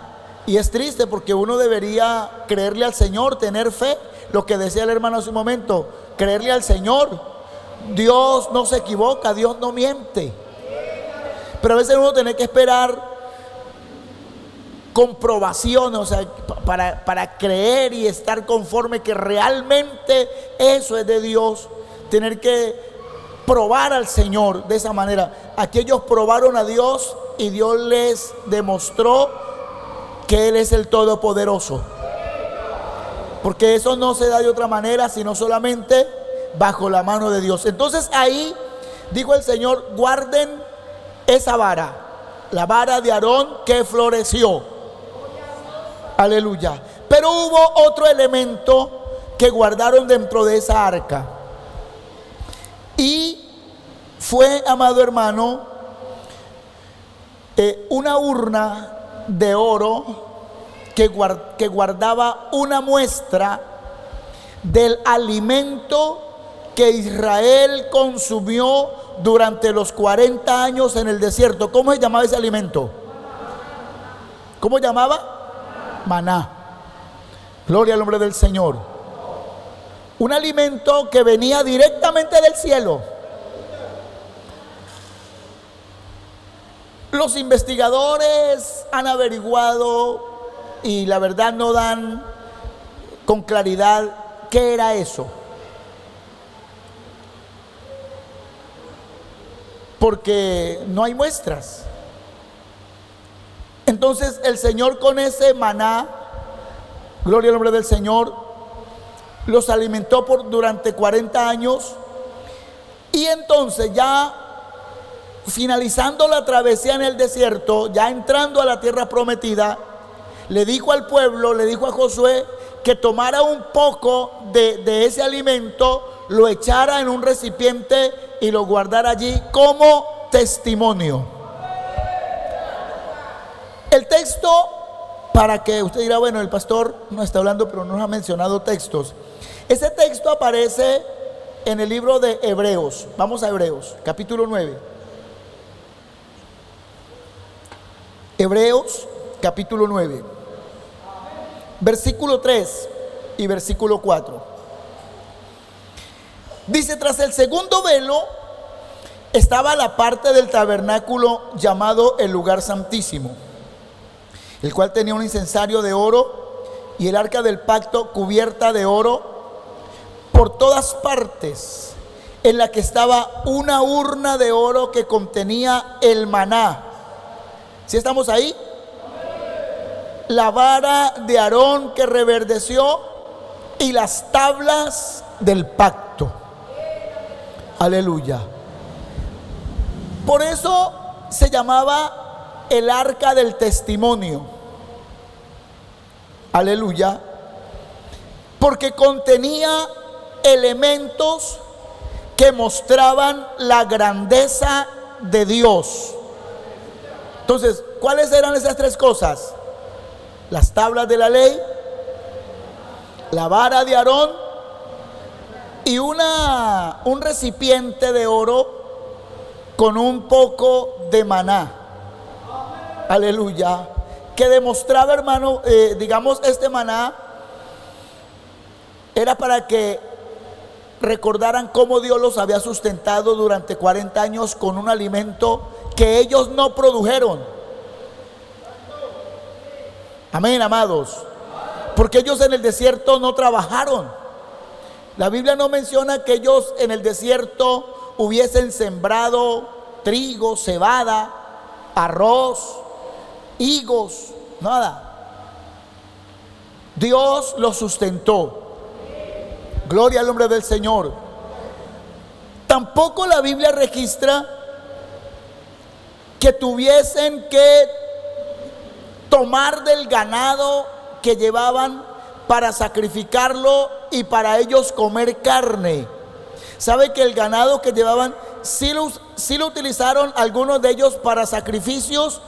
Y es triste porque uno debería creerle al Señor, tener fe, lo que decía el hermano hace un momento, creerle al Señor. Dios no se equivoca, Dios no miente, pero a veces uno tiene que esperar comprobación, o sea, para creer y estar conforme que realmente eso es de Dios, tener que probar al Señor de esa manera. Aquí ellos probaron a Dios y Dios les demostró que Él es el Todopoderoso, porque eso no se da de otra manera sino solamente bajo la mano de Dios. Entonces ahí dijo el Señor, guarden esa vara, la vara de Aarón que floreció. Aleluya. Pero hubo otro elemento que guardaron dentro de esa arca, y fue, amado hermano, una urna de oro que guardaba una muestra del alimento que Israel consumió durante los 40 años en el desierto. ¿Cómo se llamaba ese alimento? ¿Cómo llamaba? Maná. Gloria al nombre del Señor. Un alimento que venía directamente del cielo. Los investigadores han averiguado y la verdad no dan con claridad qué era eso, porque no hay muestras. Entonces el Señor con ese maná, gloria al nombre del Señor, los alimentó durante 40 años. Y entonces ya finalizando la travesía en el desierto, ya entrando a la tierra prometida, le dijo al pueblo, le dijo a Josué que tomara un poco de ese alimento, lo echara en un recipiente y lo guardara allí como testimonio. El texto, para que usted dirá, bueno, el pastor no está hablando pero no nos ha mencionado textos. Ese texto aparece en el libro de Hebreos. Vamos a Hebreos, capítulo 9. Hebreos, capítulo 9, versículo 3 y versículo 4. Dice, tras el segundo velo estaba la parte del tabernáculo llamado el lugar santísimo, el cual tenía un incensario de oro y el arca del pacto cubierta de oro por todas partes, en la que estaba una urna de oro que contenía el maná. ¿Sí estamos ahí? La vara de Aarón que reverdeció y las tablas del pacto. Aleluya. Por eso se llamaba el arca del testimonio. Aleluya. Porque contenía elementos que mostraban la grandeza de Dios. Entonces, ¿cuáles eran esas tres cosas? Las tablas de la ley, la vara de Aarón y un recipiente de oro con un poco de maná. Aleluya. Que demostraba, hermano, digamos, este maná era para que recordaran cómo Dios los había sustentado durante 40 años con un alimento que ellos no produjeron. Amén, amados. Porque ellos en el desierto no trabajaron. La Biblia no menciona que ellos en el desierto hubiesen sembrado trigo, cebada, arroz, higos, nada. Dios los sustentó. Gloria al nombre del Señor. Tampoco la Biblia registra que tuviesen que tomar del ganado que llevaban para sacrificarlo y para ellos comer carne. ¿Sabe que el ganado que llevaban sí lo utilizaron algunos de ellos para sacrificios,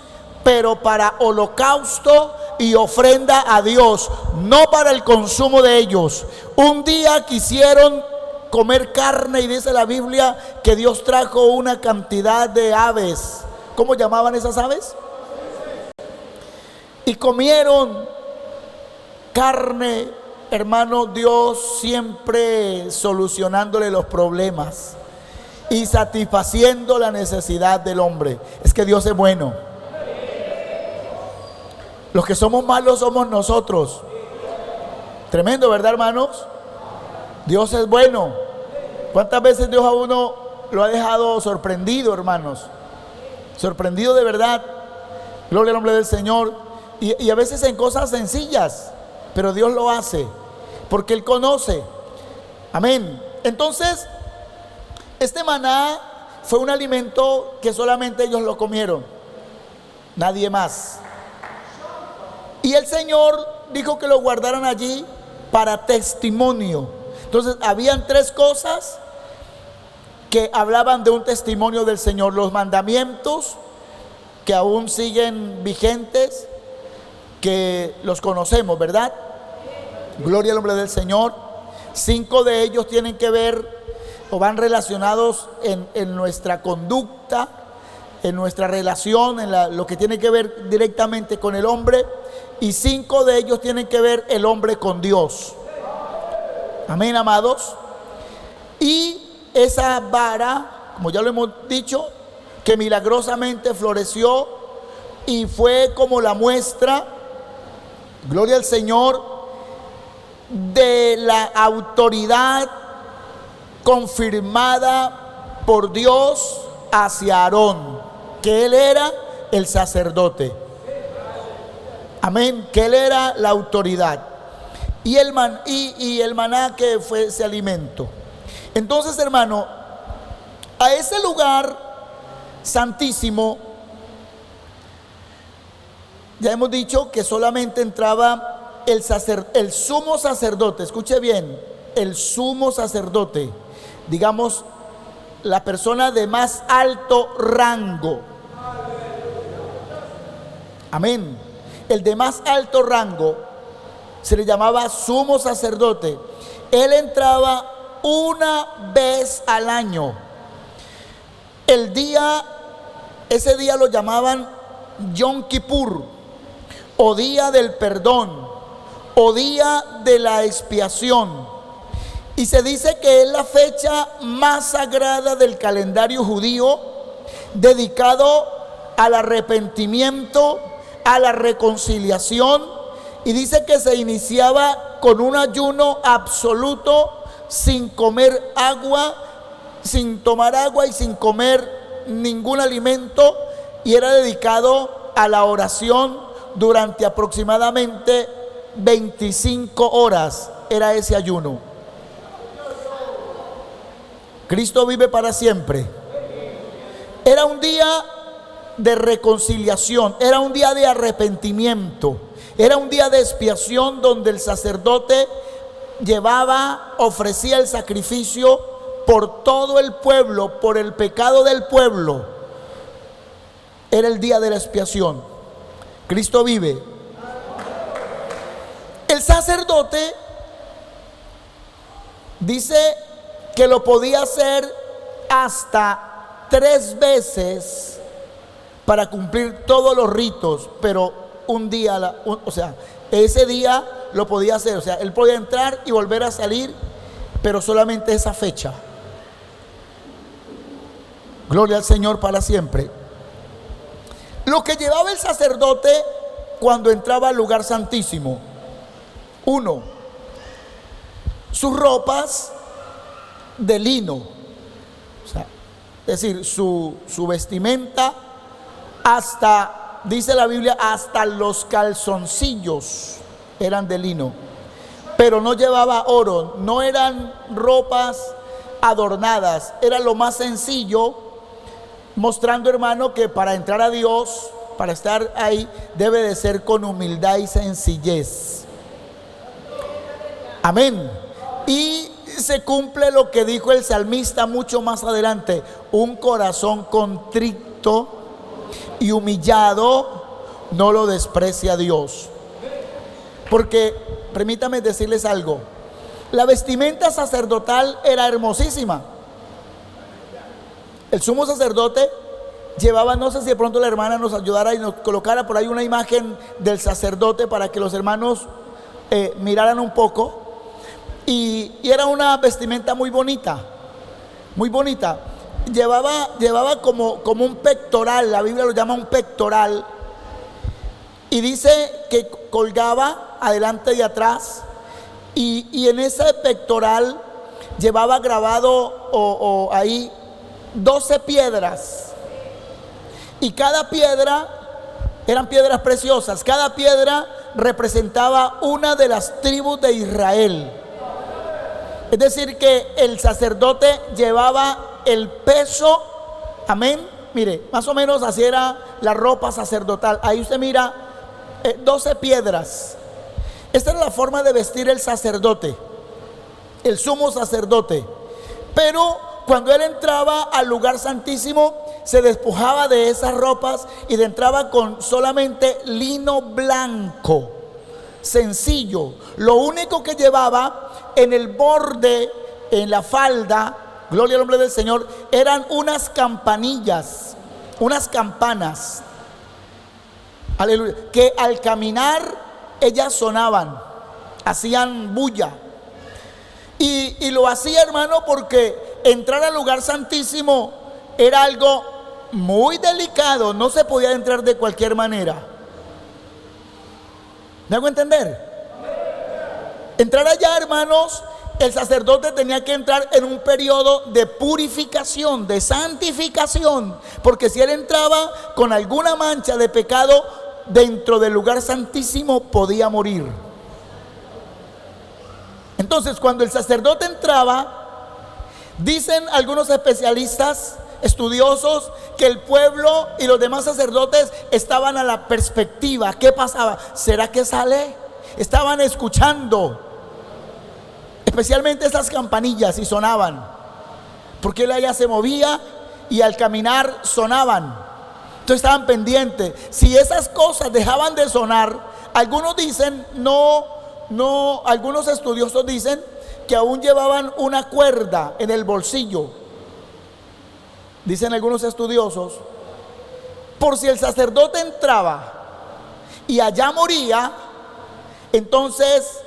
pero para holocausto y ofrenda a Dios, no para el consumo de ellos? Un día quisieron comer carne y dice la Biblia que Dios trajo una cantidad de aves. ¿Cómo llamaban esas aves? Y comieron carne, hermano. Dios siempre solucionándole los problemas y satisfaciendo la necesidad del hombre. Es que Dios es bueno. Los que somos malos somos nosotros. Tremendo, ¿verdad, hermanos? Dios es bueno. ¿Cuántas veces Dios a uno lo ha dejado sorprendido, hermanos? Sorprendido de verdad. Gloria al nombre del Señor. Y a veces en cosas sencillas, pero Dios lo hace porque Él conoce. Amén. Entonces, este maná fue un alimento que solamente ellos lo comieron, nadie más. Y el Señor dijo que lo guardaran allí para testimonio. Entonces, habían tres cosas que hablaban de un testimonio del Señor: los mandamientos que aún siguen vigentes, que los conocemos, ¿verdad? Gloria al nombre del Señor. 5 de ellos tienen que ver o van relacionados en nuestra conducta, en nuestra relación, lo que tiene que ver directamente con el hombre. Y 5 de ellos tienen que ver el hombre con Dios. Amén, amados. Y esa vara, como ya lo hemos dicho, que milagrosamente floreció y fue como la muestra, gloria al Señor, de la autoridad confirmada por Dios hacia Aarón, que él era el sacerdote. Amén, que él era la autoridad. Y el maná que fue ese alimento. Entonces, hermano, a ese lugar santísimo, ya hemos dicho que solamente entraba el sumo sacerdote. Escuche bien, el sumo sacerdote, digamos, la persona de más alto rango. Amén. El de más alto rango se le llamaba sumo sacerdote. Él entraba una vez al año. Ese día lo llamaban Yom Kippur, o día del perdón, o día de la expiación. Y se dice que es la fecha más sagrada del calendario judío, dedicado al arrepentimiento, a la reconciliación Y dice que se iniciaba con un ayuno absoluto, sin comer agua, sin tomar agua y sin comer ningún alimento, y era dedicado a la oración durante aproximadamente 25 horas. Era ese ayuno. Cristo vive para siempre. Era un día de reconciliación, era un día de arrepentimiento, era un día de expiación donde el sacerdote ofrecía el sacrificio por todo el pueblo, por el pecado del pueblo. Era el día de la expiación. Cristo vive. El sacerdote dice que lo podía hacer hasta 3 veces para cumplir todos los ritos, pero un día, o sea, ese día lo podía hacer, o sea, él podía entrar y volver a salir, pero solamente esa fecha. Gloria al Señor para siempre. Lo que llevaba el sacerdote cuando entraba al lugar santísimo: 1, sus ropas de lino, o sea, es decir, su vestimenta, hasta, dice la Biblia, hasta los calzoncillos eran de lino, pero no llevaba oro, no eran ropas adornadas, era lo más sencillo, mostrando, hermano, que para entrar a Dios, para estar ahí, debe de ser con humildad y sencillez. Amén. Y se cumple lo que dijo el salmista mucho más adelante: un corazón contrito y humillado no lo desprecia Dios. Porque permítame decirles algo: la vestimenta sacerdotal era hermosísima. El sumo sacerdote llevaba, no sé si de pronto la hermana nos ayudara y nos colocara por ahí una imagen del sacerdote para que los hermanos miraran un poco. Y era una vestimenta muy bonita, muy bonita. Llevaba como un pectoral, la Biblia lo llama un pectoral, y dice que colgaba adelante y atrás, y en ese pectoral llevaba grabado ahí 12 piedras, y cada piedra eran piedras preciosas. Cada piedra representaba una de las tribus de Israel. Es decir, que el sacerdote llevaba el peso. Amén. Mire, más o menos así era la ropa sacerdotal. Ahí usted mira 12 piedras. Esta era la forma de vestir el sacerdote, el sumo sacerdote. Pero cuando él entraba al lugar santísimo, se despojaba de esas ropas y entraba con solamente lino blanco, sencillo. Lo único que llevaba en el borde, en la falda, gloria al nombre del Señor, eran unas campanillas, unas campanas, aleluya, que al caminar ellas sonaban, hacían bulla. Y lo hacía, hermano, porque entrar al lugar santísimo era algo muy delicado, no se podía entrar de cualquier manera. ¿Me hago entender? Entrar allá, hermanos, el sacerdote tenía que entrar en un periodo de purificación, de santificación, porque si él entraba con alguna mancha de pecado dentro del lugar santísimo, podía morir. Entonces, cuando el sacerdote entraba, dicen algunos especialistas, estudiosos, que el pueblo y los demás sacerdotes estaban a la perspectiva. ¿Qué pasaba? ¿Será que sale? Estaban escuchando, especialmente esas campanillas, y sonaban, porque él allá se movía y al caminar sonaban. Entonces estaban pendientes. Si esas cosas dejaban de sonar, algunos dicen, algunos estudiosos dicen que aún llevaban una cuerda en el bolsillo. Dicen algunos estudiosos, por si el sacerdote entraba y allá moría, entonces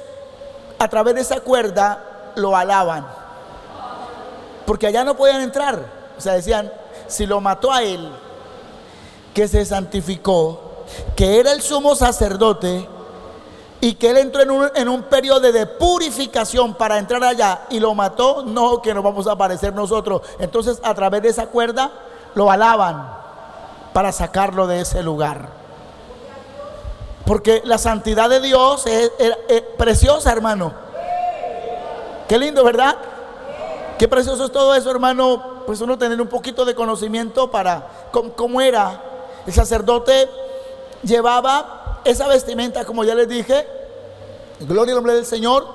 a través de esa cuerda lo alaban, porque allá no podían entrar. O sea, decían, si lo mató a él, que se santificó, que era el sumo sacerdote, y que él entró en un periodo de purificación para entrar allá y lo mató, no, que nos vamos a aparecer nosotros. Entonces a través de esa cuerda lo alaban para sacarlo de ese lugar, porque la santidad de Dios es preciosa, hermano. Qué lindo, ¿verdad? Qué precioso es todo eso, hermano. Pues uno tener un poquito de conocimiento para cómo era. El sacerdote llevaba esa vestimenta, como ya les dije, gloria al nombre del Señor,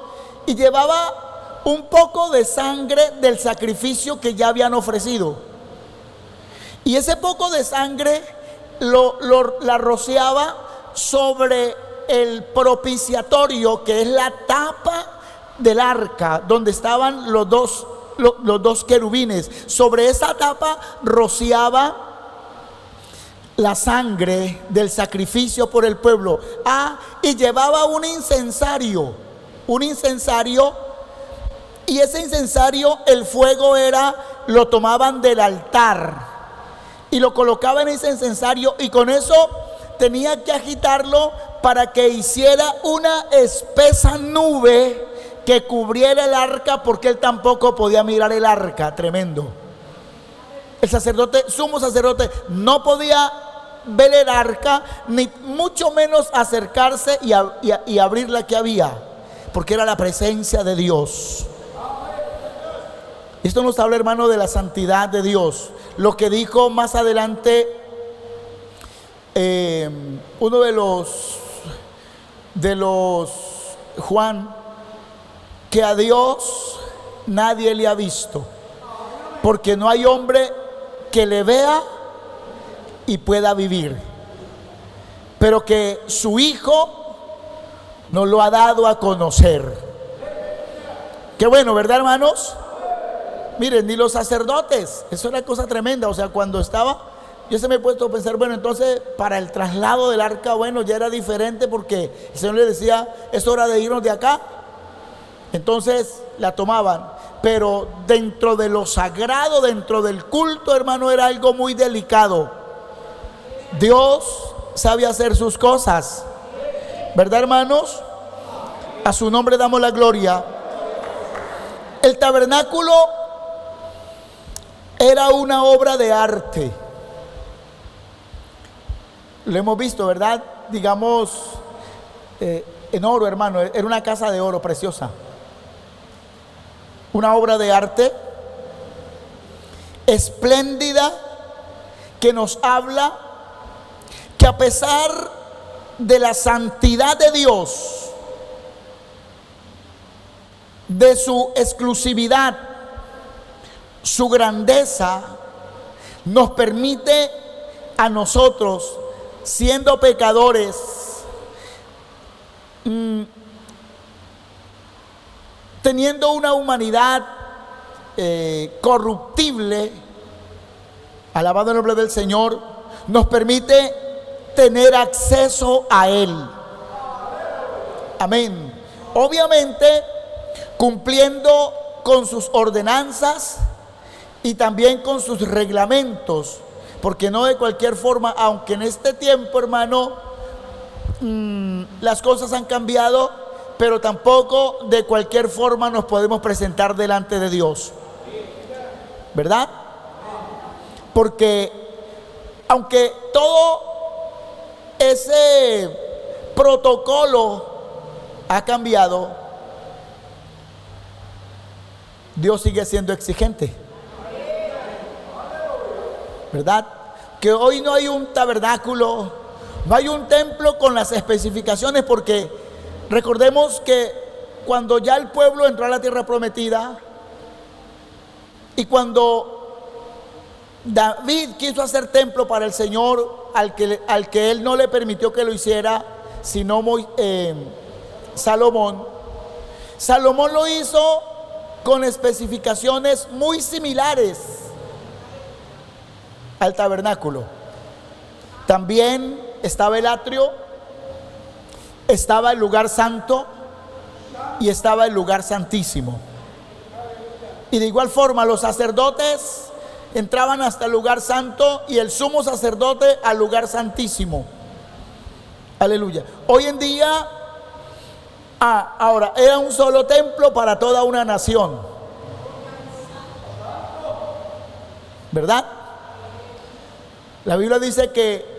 y llevaba un poco de sangre del sacrificio que ya habían ofrecido, y ese poco de sangre la rociaba sobre el propiciatorio, que es la tapa del arca donde estaban los dos querubines. Sobre esa tapa rociaba la sangre del sacrificio por el pueblo. Y llevaba un incensario, y ese incensario, el fuego lo tomaban del altar y lo colocaban en ese incensario, y con eso tenía que agitarlo para que hiciera una espesa nube que cubriera el arca, porque él tampoco podía mirar el arca. Tremendo. El sacerdote, sumo sacerdote, no podía ver el arca, ni mucho menos acercarse y abrir la que había, porque era la presencia de Dios. Esto nos habla, hermano, de la santidad de Dios. Lo que dijo más adelante uno de los Juan, que a Dios nadie le ha visto, porque no hay hombre que le vea y pueda vivir, pero que su Hijo nos lo ha dado a conocer. Qué bueno, ¿verdad, hermanos? Miren, ni los sacerdotes, eso era cosa tremenda. O sea, cuando estaba, yo se me he puesto a pensar, bueno, entonces para el traslado del arca, bueno, ya era diferente, porque el Señor le decía, es hora de irnos de acá. Entonces la tomaban, pero dentro de lo sagrado, dentro del culto, hermano, era algo muy delicado. Dios sabe hacer sus cosas, ¿verdad, hermanos? A su nombre damos la gloria. El tabernáculo era una obra de arte. Lo hemos visto, ¿verdad? Digamos, en oro, hermano. Era una casa de oro preciosa. Una obra de arte espléndida, que nos habla que a pesar de la santidad de Dios, de su exclusividad, su grandeza, nos permite a nosotros, siendo pecadores, teniendo una humanidad corruptible, alabado el nombre del Señor, nos permite tener acceso a Él. Amén. Obviamente cumpliendo con sus ordenanzas y también con sus reglamentos, porque no de cualquier forma, aunque en este tiempo, hermano, las cosas han cambiado, pero tampoco de cualquier forma nos podemos presentar delante de Dios, ¿verdad? Porque aunque todo ese protocolo ha cambiado, Dios sigue siendo exigente, ¿verdad? Que hoy no hay un tabernáculo, no hay un templo con las especificaciones, porque recordemos que cuando ya el pueblo entró a la tierra prometida, y cuando David quiso hacer templo para el Señor, al que él no le permitió que lo hiciera, sino Salomón lo hizo con especificaciones muy similares al tabernáculo. También estaba el atrio, estaba el lugar santo y estaba el lugar santísimo. Y de igual forma los sacerdotes entraban hasta el lugar santo y el sumo sacerdote al lugar santísimo. Aleluya. Hoy en día Ahora, era un solo templo para toda una nación, ¿verdad? La Biblia dice que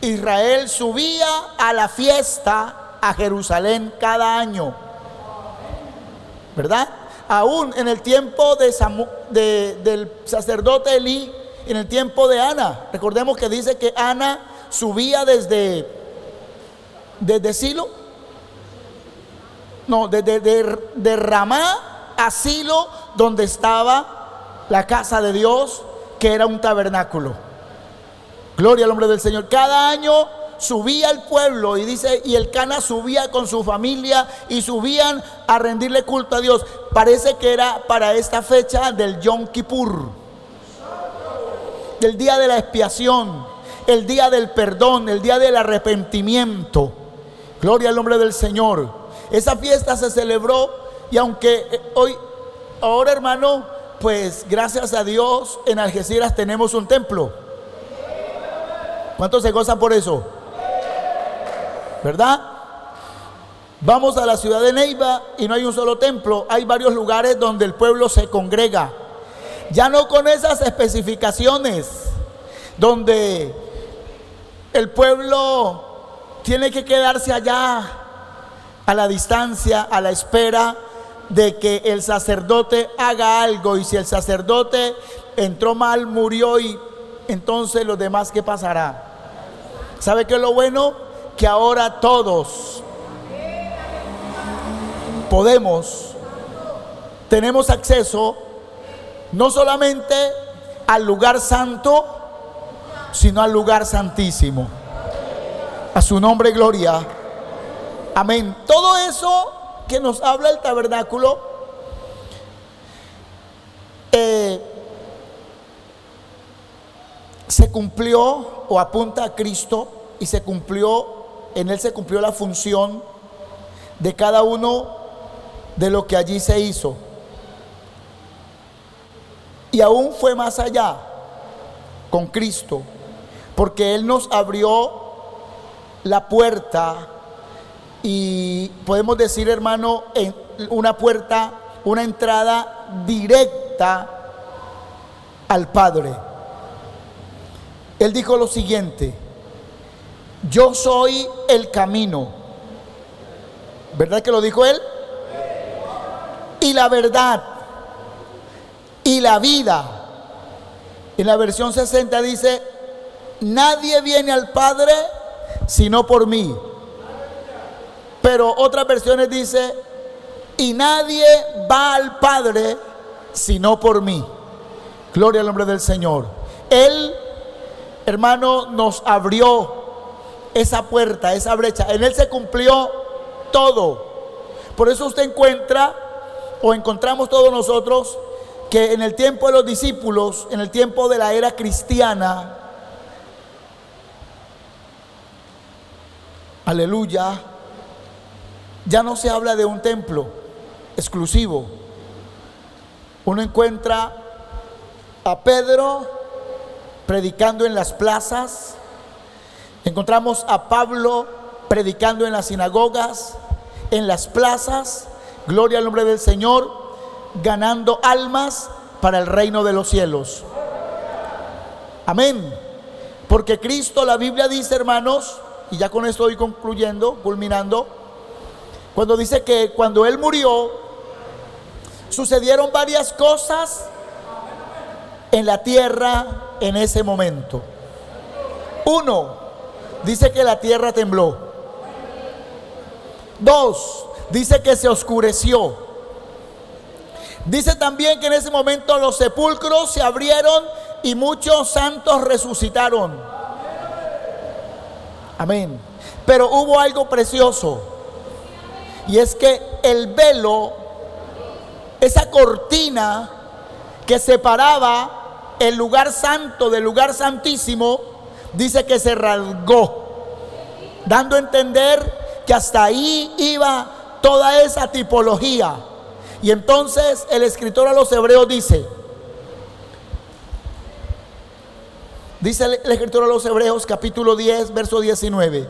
Israel subía a la fiesta a Jerusalén cada año, ¿verdad? Aún en el tiempo del sacerdote Elí, en el tiempo de Ana. Recordemos que dice que Ana subía desde Silo, no, de Ramá a Silo, donde estaba la casa de Dios, que era un tabernáculo. Gloria al nombre del Señor. Cada año subía el pueblo, y dice, y el Cana subía con su familia y subían a rendirle culto a Dios. Parece que era para esta fecha del Yom Kippur, del día de la expiación, el día del perdón, el día del arrepentimiento. Gloria al nombre del Señor. Esa fiesta se celebró, y aunque ahora, hermano, pues gracias a Dios en Algeciras tenemos un templo. ¿Cuántos se gozan por eso? ¿Verdad? Vamos a la ciudad de Neiva y no hay un solo templo, hay varios lugares donde el pueblo se congrega. Ya no con esas especificaciones, donde el pueblo tiene que quedarse allá a la distancia, a la espera de que el sacerdote haga algo, y si el sacerdote entró mal, murió, y entonces los demás, ¿qué pasará? ¿Sabe qué es lo bueno? Que ahora todos tenemos acceso no solamente al lugar santo, sino al lugar santísimo. A su nombre gloria. Amén. Todo eso que nos habla el tabernáculo se cumplió, o apunta a Cristo, y se cumplió, en él se cumplió la función de cada uno de lo que allí se hizo. Y aún fue más allá con Cristo, porque él nos abrió la puerta, y podemos decir, hermano, en una puerta, una entrada directa al Padre. Él dijo lo siguiente: yo soy el camino. ¿Verdad que lo dijo él? Y la verdad y la vida. En la versión 60 dice: nadie viene al Padre sino por mí. Pero otras versiones dice: y nadie va al Padre sino por mí. Gloria al nombre del Señor. Él, hermano, nos abrió esa puerta, esa brecha. En él se cumplió todo. Por eso usted encuentra, o encontramos todos nosotros, que en el tiempo de los discípulos, en el tiempo de la era cristiana, aleluya, ya no se habla de un templo exclusivo. Uno encuentra a Pedro predicando en las plazas, encontramos a Pablo predicando en las sinagogas, en las plazas, gloria al nombre del Señor, ganando almas para el reino de los cielos. Amén. Porque Cristo, la Biblia dice, hermanos, y ya con esto estoy concluyendo, culminando, cuando dice que cuando Él murió, sucedieron varias cosas en la tierra en ese momento. Uno, dice que la tierra tembló. Dos, dice que se oscureció. Dice también que en ese momento los sepulcros se abrieron y muchos santos resucitaron. Amén. Pero hubo algo precioso, y es que el velo, esa cortina que separaba el lugar santo del lugar santísimo, dice que se rasgó, dando a entender que hasta ahí iba toda esa tipología. Y entonces el escritor a los Hebreos dice el escritor a los Hebreos, capítulo 10, verso 19: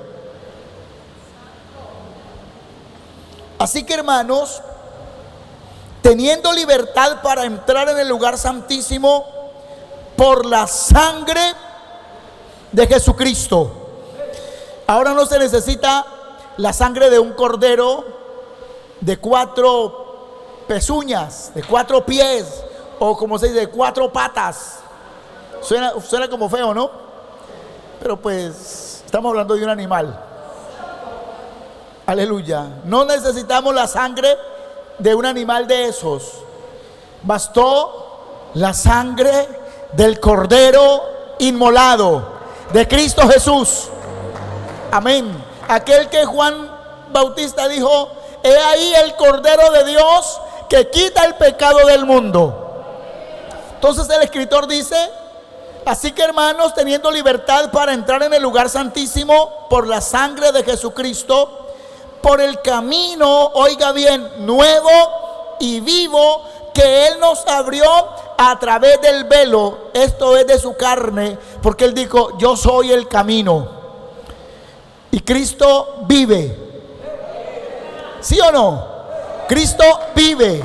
Así que, hermanos, teniendo libertad para entrar en el lugar santísimo por la sangre de Jesucristo. Ahora no se necesita la sangre de un cordero de 4 pezuñas, de 4 pies, o como se dice, de 4 patas. Suena como feo, ¿no? Pero pues estamos hablando de un animal. Aleluya. No necesitamos la sangre de un animal de esos. Bastó la sangre del cordero inmolado, de Cristo Jesús. Amén. Aquel que Juan Bautista dijo: he ahí el cordero de Dios que quita el pecado del mundo. Entonces el escritor dice: así que, hermanos, teniendo libertad para entrar en el lugar santísimo por la sangre de Jesucristo, por el camino, oiga bien, nuevo y vivo que Él nos abrió a través del velo, esto es de su carne, porque Él dijo: yo soy el camino. Y Cristo vive. ¿Sí o no? Cristo vive.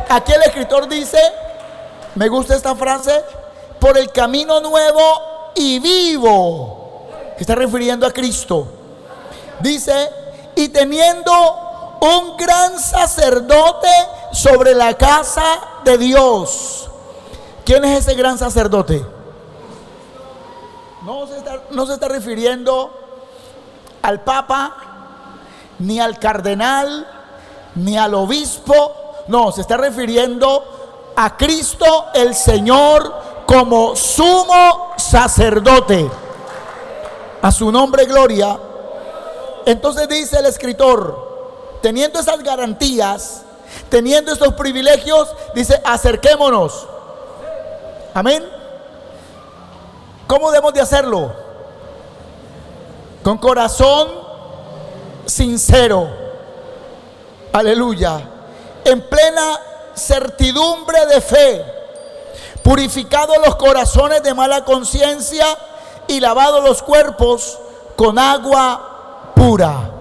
Aquí el escritor dice, me gusta esta frase: por el camino nuevo y vivo. Se está refiriendo a Cristo. Dice: y teniendo un gran sacerdote sobre la casa de Dios. ¿Quién es ese gran sacerdote? No se está refiriendo al Papa, ni al cardenal, ni al obispo. No, se está refiriendo a Cristo el Señor como sumo sacerdote. A su nombre gloria. Entonces dice el escritor, teniendo esas garantías, teniendo estos privilegios, dice: acerquémonos. Amén. ¿Cómo debemos de hacerlo? Con corazón sincero. Aleluya. En plena certidumbre de fe, purificados los corazones de mala conciencia y lavados los cuerpos con agua pura.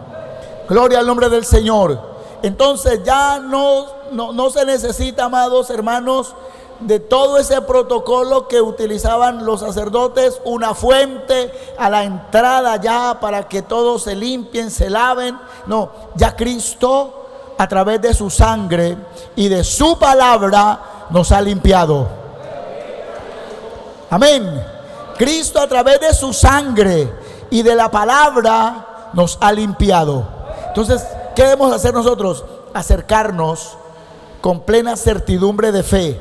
Gloria al nombre del Señor. Entonces ya no se necesita, amados hermanos, de todo ese protocolo que utilizaban los sacerdotes, una fuente a la entrada ya para que todos se limpien, se laven. No, ya Cristo a través de su sangre y de su palabra nos ha limpiado. Amén. Cristo a través de su sangre y de la palabra nos ha limpiado. Entonces, ¿qué debemos hacer nosotros? Acercarnos con plena certidumbre de fe.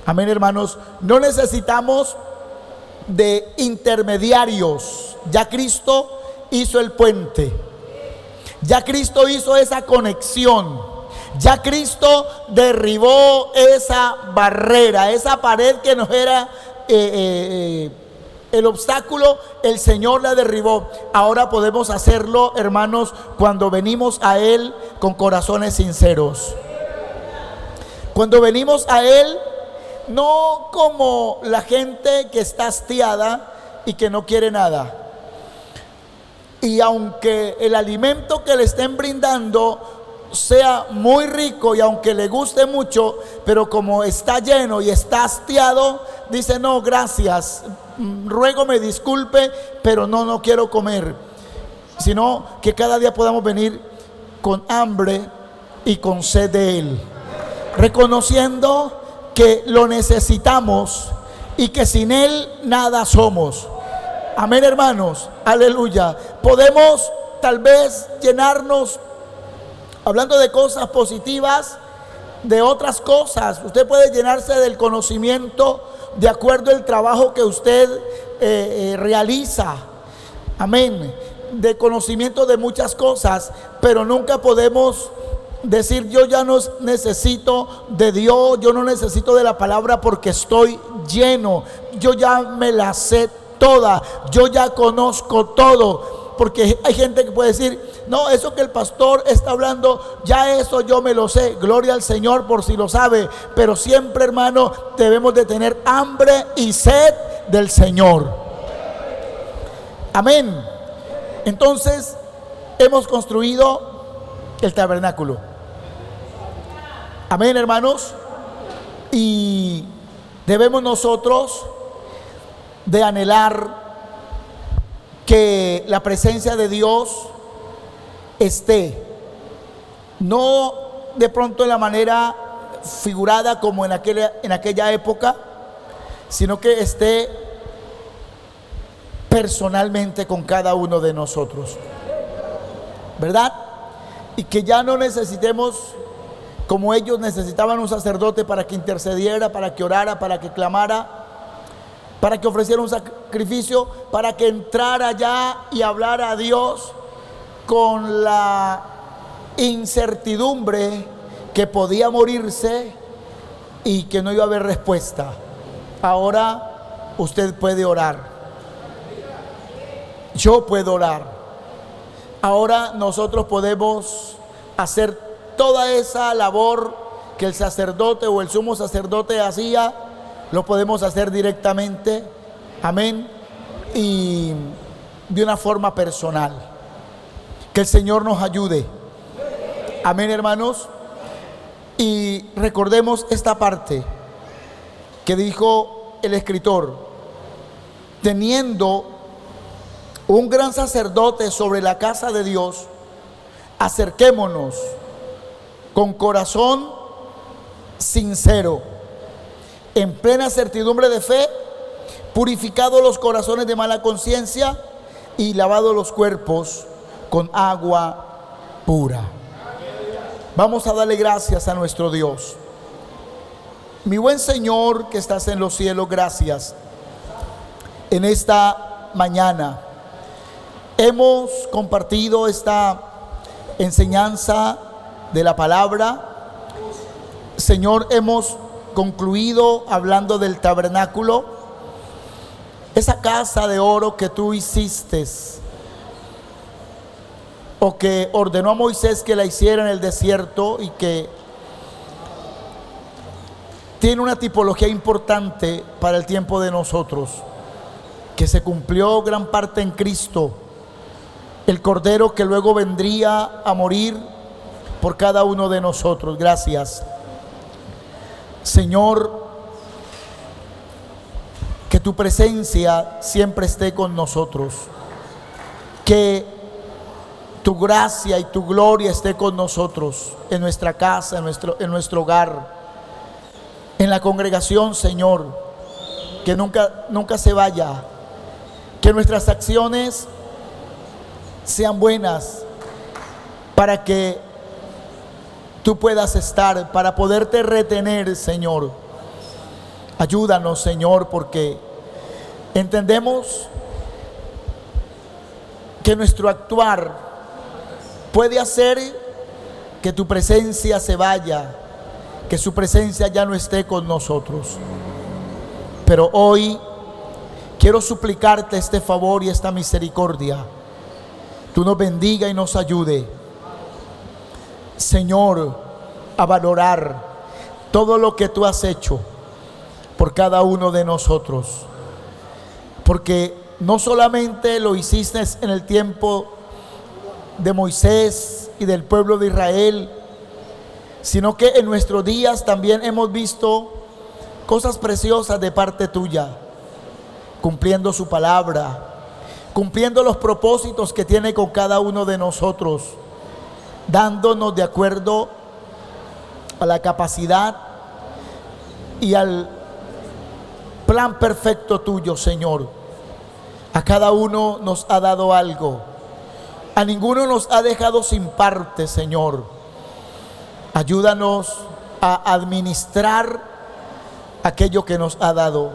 Amén, hermanos. No necesitamos de intermediarios. Ya Cristo hizo el puente. Ya Cristo hizo esa conexión. Ya Cristo derribó esa barrera, esa pared que nos era el obstáculo. El Señor la derribó. Ahora podemos hacerlo, hermanos, cuando venimos a Él con corazones sinceros. Cuando venimos a Él, no como la gente que está hastiada y que no quiere nada. Y aunque el alimento que le estén brindando sea muy rico y aunque le guste mucho, pero como está lleno y está hastiado, dice: no, gracias, ruego me disculpe, pero no quiero comer. Sino que cada día podamos venir con hambre y con sed de Él, reconociendo que lo necesitamos y que sin Él nada somos. Amén, hermanos. Aleluya. Podemos tal vez llenarnos hablando de cosas positivas, de otras cosas. Usted puede llenarse del conocimiento de acuerdo al trabajo que usted realiza. Amén. De conocimiento de muchas cosas, pero nunca podemos decir: yo ya no necesito de Dios, yo no necesito de la palabra porque estoy lleno, yo ya me la sé toda, yo ya conozco todo. Porque hay gente que puede decir: no, eso que el pastor está hablando, ya eso yo me lo sé. Gloria al Señor por si lo sabe. Pero siempre, hermano, debemos de tener hambre y sed del Señor. Amén. Entonces hemos construido el tabernáculo. Amén, hermanos. Y debemos nosotros de anhelar que la presencia de Dios esté, no de pronto en la manera figurada como en aquella época, sino que esté personalmente con cada uno de nosotros, ¿verdad? Y que ya no necesitemos, como ellos necesitaban, un sacerdote para que intercediera, para que orara, para que clamara, para que ofreciera un sacrificio, para que entrara allá y hablara a Dios con la incertidumbre que podía morirse y que no iba a haber respuesta. Ahora usted puede orar, yo puedo orar. Ahora nosotros podemos hacer toda esa labor que el sacerdote o el sumo sacerdote hacía, lo podemos hacer directamente, amén, y de una forma personal. Que el Señor nos ayude, amén, hermanos. Y recordemos esta parte que dijo el escritor: teniendo un gran sacerdote sobre la casa de Dios, acerquémonos con corazón sincero, en plena certidumbre de fe, purificados los corazones de mala conciencia y lavados los cuerpos con agua pura. Vamos a darle gracias a nuestro Dios. Mi buen Señor que estás en los cielos, gracias. En esta mañana hemos compartido esta enseñanza de la palabra. Señor, hemos concluido hablando del tabernáculo, esa casa de oro que tú hiciste, o que ordenó a Moisés que la hiciera en el desierto, y que tiene una tipología importante para el tiempo de nosotros, que se cumplió gran parte en Cristo, el Cordero que luego vendría a morir por cada uno de nosotros. Gracias, Señor, que tu presencia siempre esté con nosotros, que tu gracia y tu gloria esté con nosotros en nuestra casa, en nuestro hogar, en la congregación, Señor, que nunca se vaya, que nuestras acciones sean buenas para que tú puedas estar, para poderte retener, Señor. Ayúdanos, Señor, porque entendemos que nuestro actuar puede hacer que tu presencia se vaya, que su presencia ya no esté con nosotros. Pero hoy quiero suplicarte este favor y esta misericordia. Tú nos bendiga y nos ayude, Señor, a valorar todo lo que tú has hecho por cada uno de nosotros, porque no solamente lo hiciste en el tiempo de Moisés y del pueblo de Israel, sino que en nuestros días también hemos visto cosas preciosas de parte tuya, cumpliendo su palabra, cumpliendo los propósitos que tiene con cada uno de nosotros, dándonos de acuerdo a la capacidad y al plan perfecto tuyo, Señor. A cada uno nos ha dado algo, a ninguno nos ha dejado sin parte, Señor. Ayúdanos a administrar aquello que nos ha dado,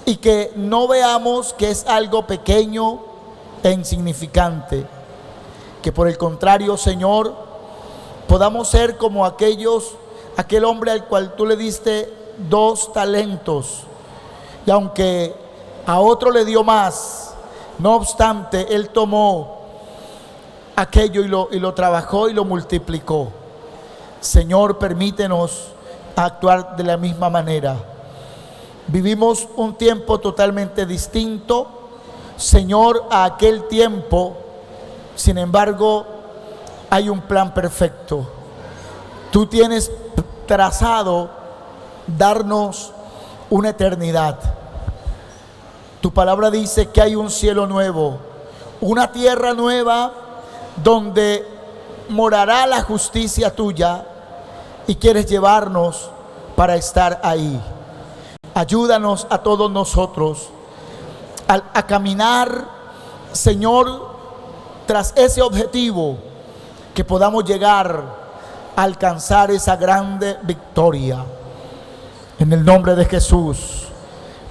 y que no veamos que es algo pequeño e insignificante, que por el contrario, Señor, podamos ser como aquel hombre al cual tú le diste 2 talentos, y aunque a otro le dio más, no obstante, él tomó aquello y lo trabajó y lo multiplicó. Señor, permítenos actuar de la misma manera. Vivimos un tiempo totalmente distinto, Señor, a aquel tiempo. Sin embargo, hay un plan perfecto. Tú tienes trazado darnos una eternidad. Tu palabra dice que hay un cielo nuevo, una tierra nueva donde morará la justicia tuya, y quieres llevarnos para estar ahí. Ayúdanos a todos nosotros a caminar, Señor, tras ese objetivo, que podamos llegar a alcanzar esa grande victoria. En el nombre de Jesús.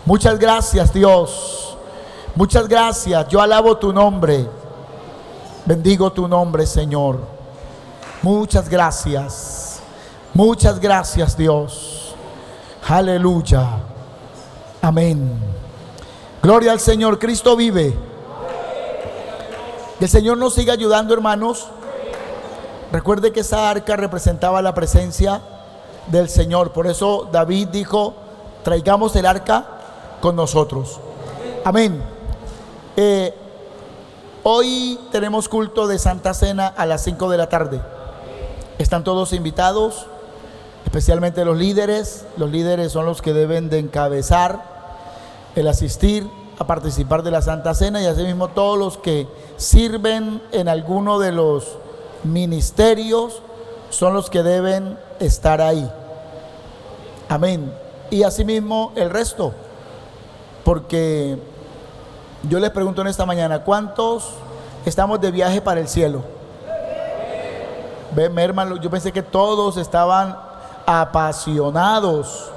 Muchas gracias, Dios. Muchas gracias. Yo alabo tu nombre. Bendigo tu nombre, Señor. Muchas gracias. Muchas gracias, Dios. Aleluya. Amén. Gloria al Señor. Cristo vive. Que el Señor nos siga ayudando, hermanos. Recuerde que esa arca representaba la presencia del Señor. Por eso David dijo: traigamos el arca con nosotros. Amén. Hoy tenemos culto de Santa Cena a las 5 de la tarde. Están todos invitados, especialmente los líderes. Los líderes son los que deben de encabezar el asistir a participar de la Santa Cena, y asimismo todos los que sirven en alguno de los ministerios son los que deben estar ahí. Amén. Y asimismo el resto, porque yo les pregunto en esta mañana: ¿cuántos estamos de viaje para el cielo? Ven, hermano, yo pensé que todos estaban apasionados.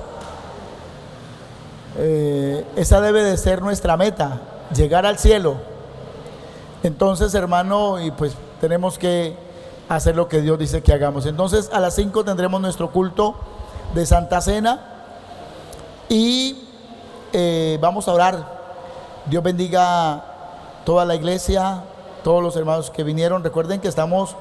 Esa debe de ser nuestra meta, llegar al cielo. Entonces, hermano, y pues tenemos que hacer lo que Dios dice que hagamos. Entonces, a las 5 tendremos nuestro culto de Santa Cena, y vamos a orar. Dios bendiga toda la iglesia, todos los hermanos que vinieron. Recuerden que estamos